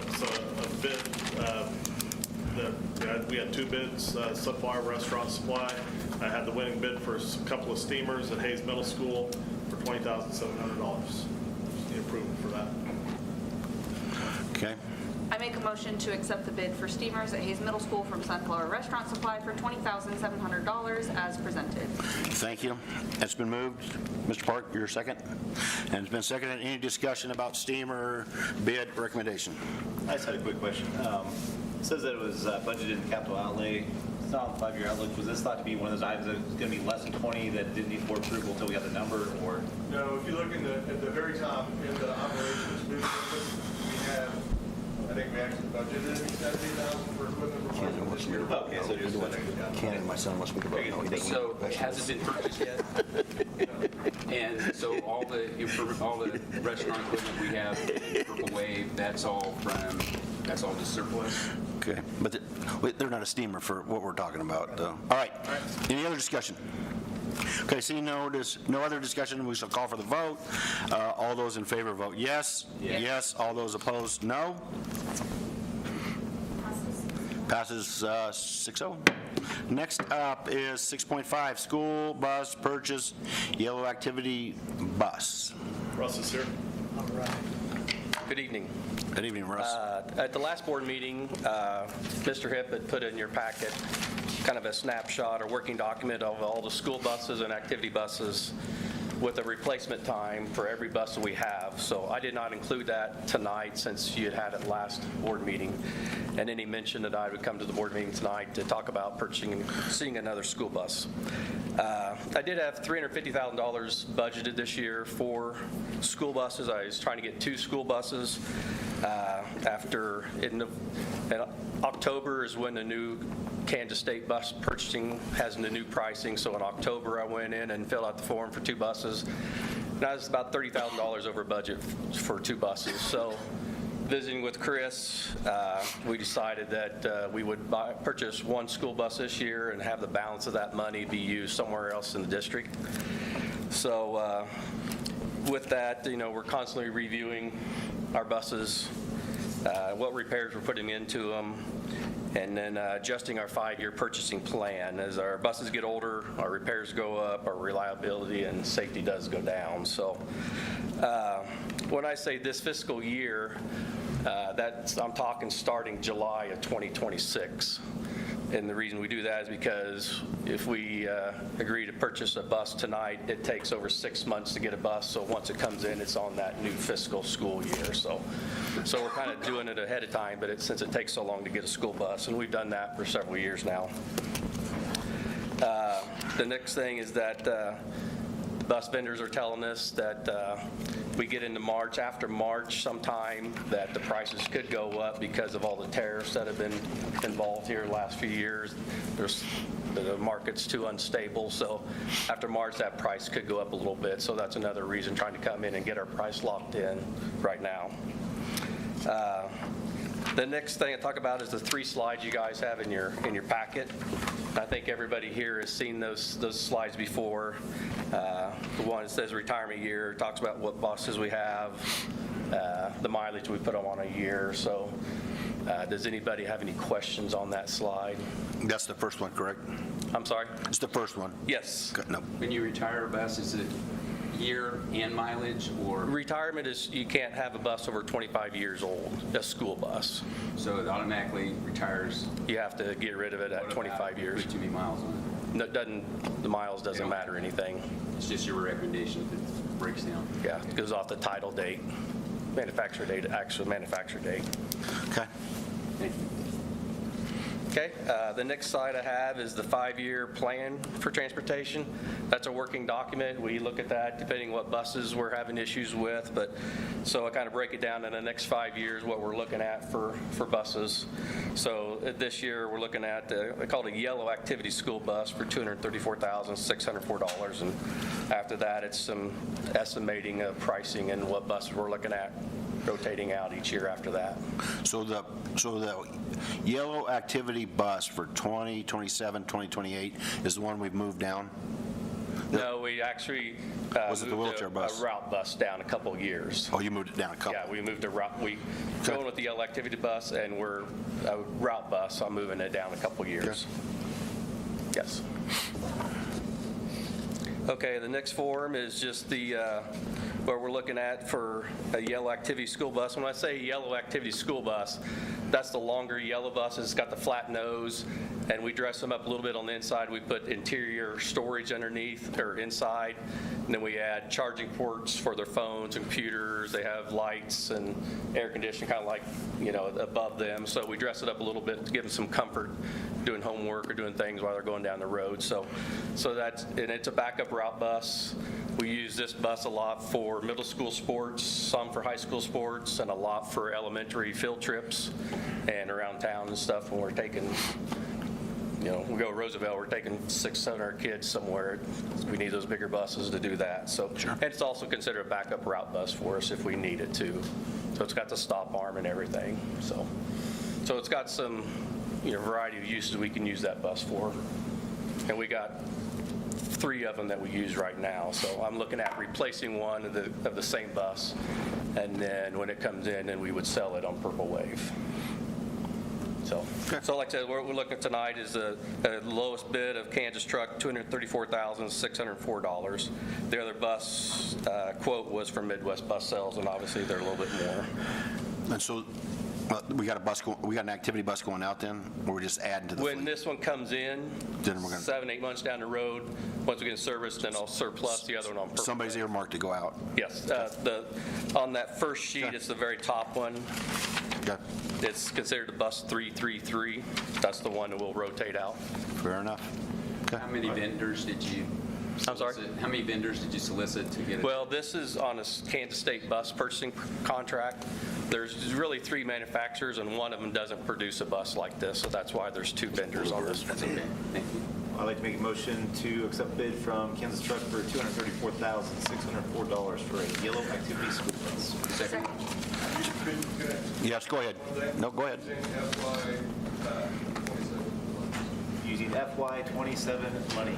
bid, we had 2 bids, Sunflower Restaurant Supply. I had the winning bid for a couple of steamers at Hayes Middle School for $20,700. Just need approval for that. Okay, I make a motion to accept the bid for steamers at Hayes Middle School from Sunflower Restaurant Supply for $20,700 as presented. thank you. It's been moved. Mr. Park, your second. And it's been seconded. Any discussion about steamer bid recommendation? I just had a quick question. It says that it was budgeted in capital outlay. It's not on the 5-year outlook. Was this thought to be one of those items that was going to be less than 20 that didn't need board approval until we got the number, or? No, if you look at the very top, in the operations business, we have, I think we actually budgeted $70,000 for equipment replacement this year. Okay, so just Ken and my son must be about no, he doesn't. So has it been purchased yet? And so all the restaurant equipment we have in Purple Wave, that's all just surplus? Okay, but they're not a steamer for what we're talking about, though. All right, any other discussion? Okay, seeing no other discussion, we shall call for the vote. All those in favor vote yes. Yes. All those opposed, no. Passes 6-0. Next up is 6.5, school bus purchase, yellow activity bus. Russ is here. All right. Good evening. Good evening, Russ. At the last board meeting, Mr. Hipp had put in your packet kind of a snapshot or working document of all the school buses and activity buses with a replacement time for every bus that we have. So I did not include that tonight since you had it last board meeting. And then he mentioned that I would come to the board meeting tonight to talk about purchasing and seeing another school bus. I did have $350,000 budgeted this year for school buses. I was trying to get 2 school buses. In October is when the new Kansas State bus purchasing has the new pricing. So in October, I went in and filled out the form for 2 buses. And I was about $30,000 over budget for 2 buses. So visiting with Chris, we decided that we would purchase 1 school bus this year and have the balance of that money be used somewhere else in the district. So with that, we're constantly reviewing our buses, what repairs we're putting into them, and then adjusting our 5-year purchasing plan. As our buses get older, our repairs go up, our reliability and safety does go down. So when I say this fiscal year, I'm talking starting July of 2026. And the reason we do that is because if we agree to purchase a bus tonight, it takes over 6 months to get a bus. So once it comes in, it's on that new fiscal school year. So we're kind of doing it ahead of time, but since it takes so long to get a school bus, and we've done that for several years now. The next thing is that bus vendors are telling us that we get into March, after March sometime, that the prices could go up because of all the tariffs that have been involved here the last few years. The market's too unstable, so after March, that price could go up a little bit. So that's another reason trying to come in and get our price locked in right now. The next thing I talk about is the 3 slides you guys have in your packet. I think everybody here has seen those slides before. The one that says retirement year talks about what buses we have, the mileage we put them on a year. So does anybody have any questions on that slide? That's the first one, correct? I'm sorry? It's the first one. Yes. No. When you retire a bus, is it year and mileage, or? Retirement is, you can't have a bus over 25 years old, a school bus. So it automatically retires? You have to get rid of it at 25 years. Put too many miles on it? No, it doesn't, the miles doesn't matter anything. It's just your recommendation if it breaks down? Yeah, it goes off the title date, manufacturer date, actual manufacturer date. Okay. Thank you. Okay, the next slide I have is the 5-year plan for transportation. That's a working document. We look at that depending what buses we're having issues with, but so I kind of break it down in the next 5 years, what we're looking at for buses. So this year, we're looking at, they call it a yellow activity school bus for $234,604. And after that, it's some estimating of pricing and what buses we're looking at rotating out each year after that. So the yellow activity bus for 2027, 2028 is the one we've moved down? No, we actually Was it the moved wheelchair bus? a route bus down a couple of years. Oh, you moved it down a couple? Yeah, we moved a route, going with the yellow activity bus, and we're a route bus, I'm moving it down a couple of years. Yes. Okay, the next form is just the, what we're looking at for a yellow activity school bus. When I say yellow activity school bus, that's the longer yellow buses. It's got the flat nose, and we dress them up a little bit on the inside. We put interior storage underneath or inside, and then we add charging ports for their phones and computers. They have lights and air conditioning kind of like, above them. So we dress it up a little bit to give them some comfort doing homework or doing things while they're going down the road. So that's, and it's a backup route bus. We use this bus a lot for middle school sports, some for high school sports, and a lot for elementary field trips and around town and stuff when we're taking, we go to Roosevelt, we're taking 600 kids somewhere. We need those bigger buses to do that. So, and it's also considered a backup route bus for us if we need it to. So it's got the stop arm and everything. So it's got some, variety of uses we can use that bus for. And we got 3 of them that we use right now. So I'm looking at replacing one of the same bus, and then when it comes in, then we would sell it on Purple Wave. So like I said, what we're looking at tonight is the lowest bid of Kansas Truck, $234,604. The other bus quote was from Midwest Bus Sales, and obviously they're a little bit more. And so we got an activity bus going out then, or we're just adding to the When fleet? this one comes in, Then we're gonna- 7-8 months down the road, once we get it serviced, then I'll surplus the other one on Purple. Somebody's earmarked to go out. Yes, on that first sheet, it's the very top one. Okay. It's considered a bus 333. That's the one that will rotate out. Fair enough. How many vendors did you? I'm sorry? How many vendors did you solicit to get it? Well, this is on a Kansas State bus purchasing contract. There's really 3 manufacturers, and one of them doesn't produce a bus like this, so that's why there's 2 vendors on this. That's okay. Thank you. I'd like to make a motion to accept bid from Kansas Truck for $234,604 for a yellow activity school bus. Second. Yes, go ahead. No, go ahead. Using FY27 money.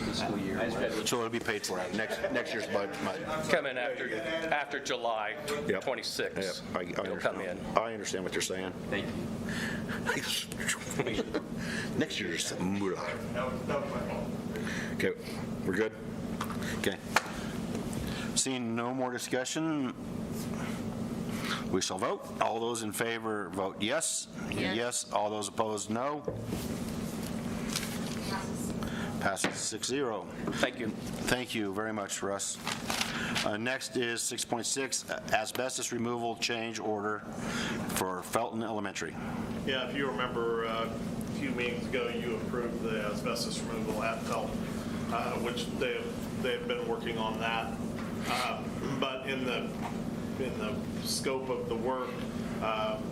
Fiscal year. So it'll be paid for next year's budget. Come in after July 26th. It'll come in. I understand what you're saying. Thank you. Next year's moolah. Okay, we're good? Okay. Seeing no more discussion, we shall vote. All those in favor vote yes. Yes. All those opposed, no. Passes 6-0. Thank you. Thank you very much, Russ. Next is 6.6, asbestos removal change order for Felton Elementary. Yeah, if you remember, a few meetings ago, you approved the asbestos removal at Felton, which they've been working on that. But in the scope of the work,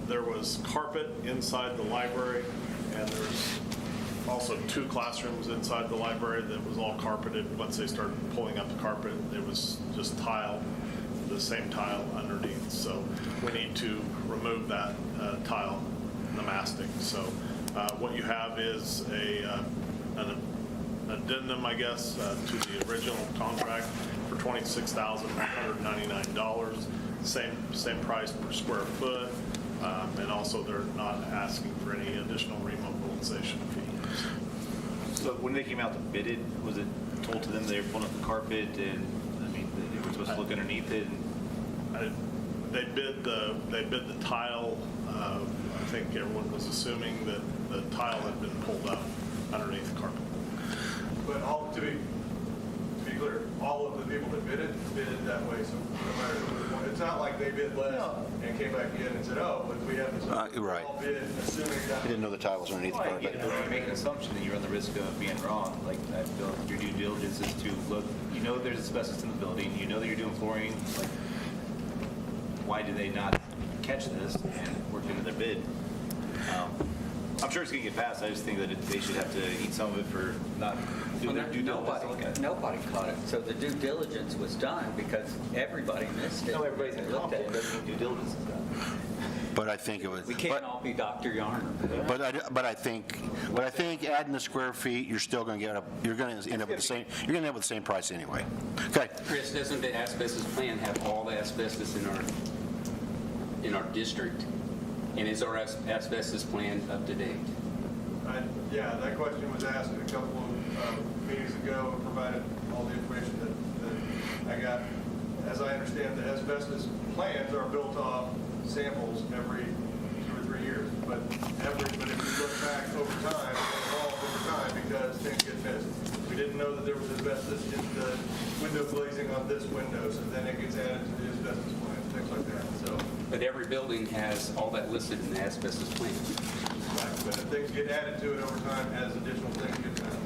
there was carpet inside the library, and there's also 2 classrooms inside the library that was all carpeted. Once they started pulling up the carpet, it was just tile, the same tile underneath. So we need to remove that tile, the mastic. So what you have is an addendum, I guess, to the original contract for $26,199. Same price per square foot. And also they're not asking for any additional remobilization fee. So when they came out to bid it, was it told to them they were pulling up the carpet and, I mean, they were supposed to look underneath it? They bid the tile. I think everyone was assuming that the tile had been pulled up underneath the carpet. But to be clear, all of the people that bid it that way, so no matter who, it's not like they bid less and came back in and said, oh, but we have this. Right. All bid, assuming that. I didn't know the tile was underneath the You carpet. know, you make an assumption that you run the risk of being wrong. Like, I feel like your due diligence is to look, you know there's asbestos in the building, you know that you're doing flooring, like, why do they not catch this and work into their bid? I'm sure it's going to get passed, I just think that they should have to eat some of it for not doing their due diligence to look at it. Nobody caught it. So the due diligence was done because everybody missed it. No, everybody's They in looked at conflict, it. doesn't mean due diligence is done. But I think it was. We can't all be Dr. Yarner. But I think adding the square feet, you're still going to you're going to end up with the same price anyway. Okay. Chris, doesn't the asbestos plan have all the asbestos in our district? And is our asbestos plan up to date? Yeah, that question was asked a couple of meetings ago and provided all the information that I got. As I understand, the asbestos plans are built off samples every 2 or 3 years. But if you look back over time, it evolved over time because things get missed. We didn't know that there was asbestos in the window glazing on this window, so then it gets added to the asbestos plan, things like that. So, But every building has all that listed in the asbestos plan. but if things get added to it over time as additional things get added.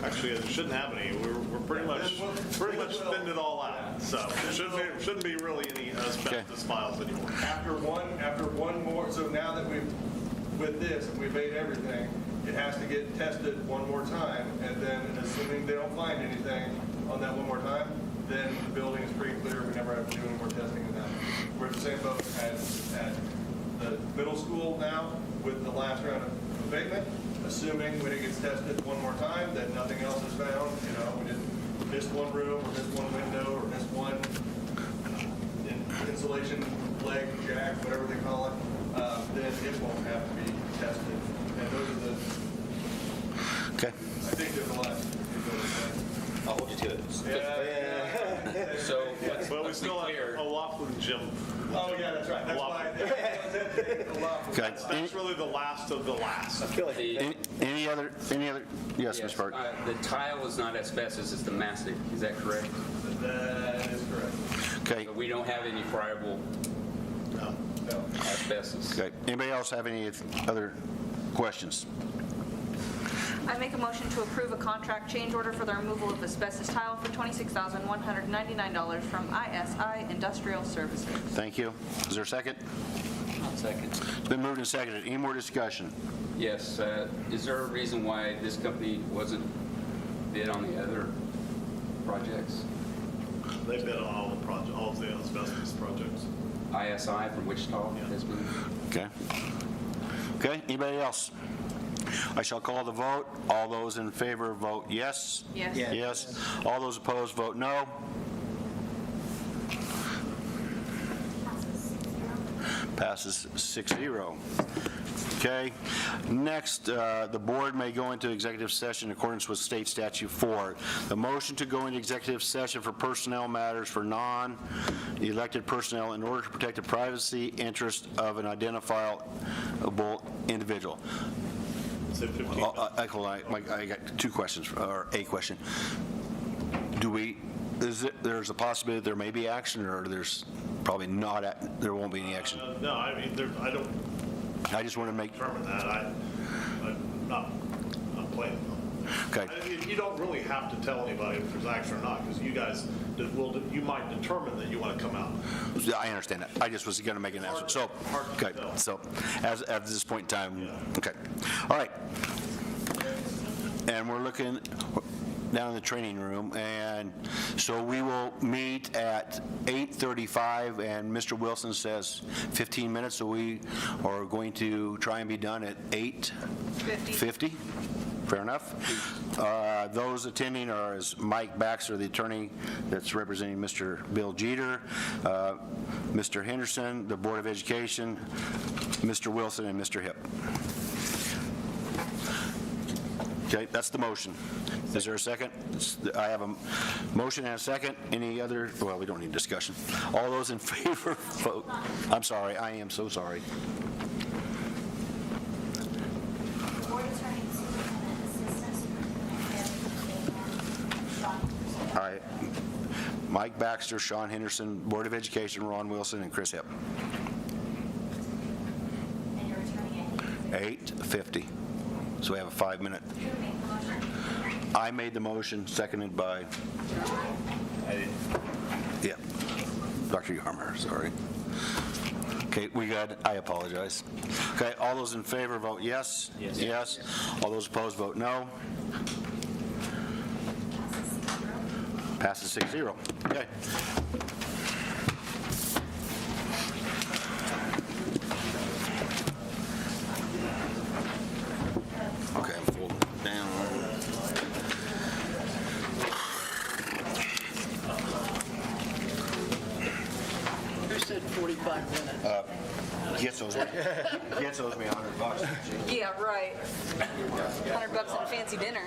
Actually, it shouldn't have any. We're pretty much thinned it all out. So it shouldn't be really any asbestos files anymore. After one more, so now that with this, we've made everything, it has to get tested one more time, and then assuming they don't find anything on that one more time, then the building is pretty clear, we never have to do any more testing in that. We're at the same boat as at the middle school now with the last round of abatement, assuming when it gets tested one more time that nothing else is found, we didn't miss one room, or miss one window, or miss one insulation leg, jack, whatever they call it, then it won't have to be tested. And those are the, Okay. I think there's a lot. I'll hold you to it. Yeah. So But we still have a Laughlin gym. Oh, yeah, that's right. That's why. Okay. That's really the last of the last. Any other, yes, Ms. Park? The tile is not asbestos, it's the mastic, is that correct? That is correct. Okay. So we don't have any friable asbestos. Okay. Anybody else have any other questions? I make a motion to approve a contract change order for the removal of asbestos tile for $26,199 from ISI Industrial Services. Thank you. Is there a second? Second. It's been moved and seconded. Any more discussion? Yes, is there a reason why this company wasn't bid on the other projects? They bid on all of the asbestos projects. ISI from Wichita has been? Okay. Okay, anybody else? I shall call the vote. All those in favor vote yes. Yes. Yes. All those opposed vote no. Passes 6-0. Okay. Next, the board may go into executive session in accordance with State Statute 4. The motion to go into executive session for personnel matters for non-elected personnel in order to protect the privacy interest of an identifiable individual. Say 15 minutes. I got two questions, or a question. There's a possibility there may be action, or there's probably not, there won't be any action? No, I mean, I don't I just want to make, determine that. I'm not planning on it. okay, You don't really have to tell anybody if there's action or not, because you guys you might determine that you want to come out. I understand that. I just was going to make an announcement. So, Hard to okay, tell. so as at this point in time, okay. All right. And we're looking down in the training room, and so we will meet at 8:35, and Mr. Wilson says 15 minutes, so we are going to try and be done at 8:50. Fair enough. Those attending are as Mike Baxter, the attorney that's representing Mr. Bill Jeter, Mr. Henderson, the Board of Education, Mr. Wilson, and Mr. Hipp. Okay, that's the motion. Is there a second? I have a motion and a second. Any other, well, we don't need discussion. All those in favor, vote. I'm sorry, I am so sorry. Board Attorney Superintendent Assistant Superintendent Sean All right. Mike Baxter, Sean Henderson, Board of Education, Ron Wilson, and Chris Hipp. and you're returning at 8:50. So we have a 5-minute. Who made the motion? I made the motion, seconded by, I didn't. yeah, Dr. Yarmer, sorry. Okay, we got, I apologize. Okay, all those in favor vote yes? Yes. Yes. All those opposed vote no. Passes 6-0. Okay. Okay, I'm folding it down. Who said 45 minutes? Gets owes me $100. Yeah, right. $100 and a fancy dinner.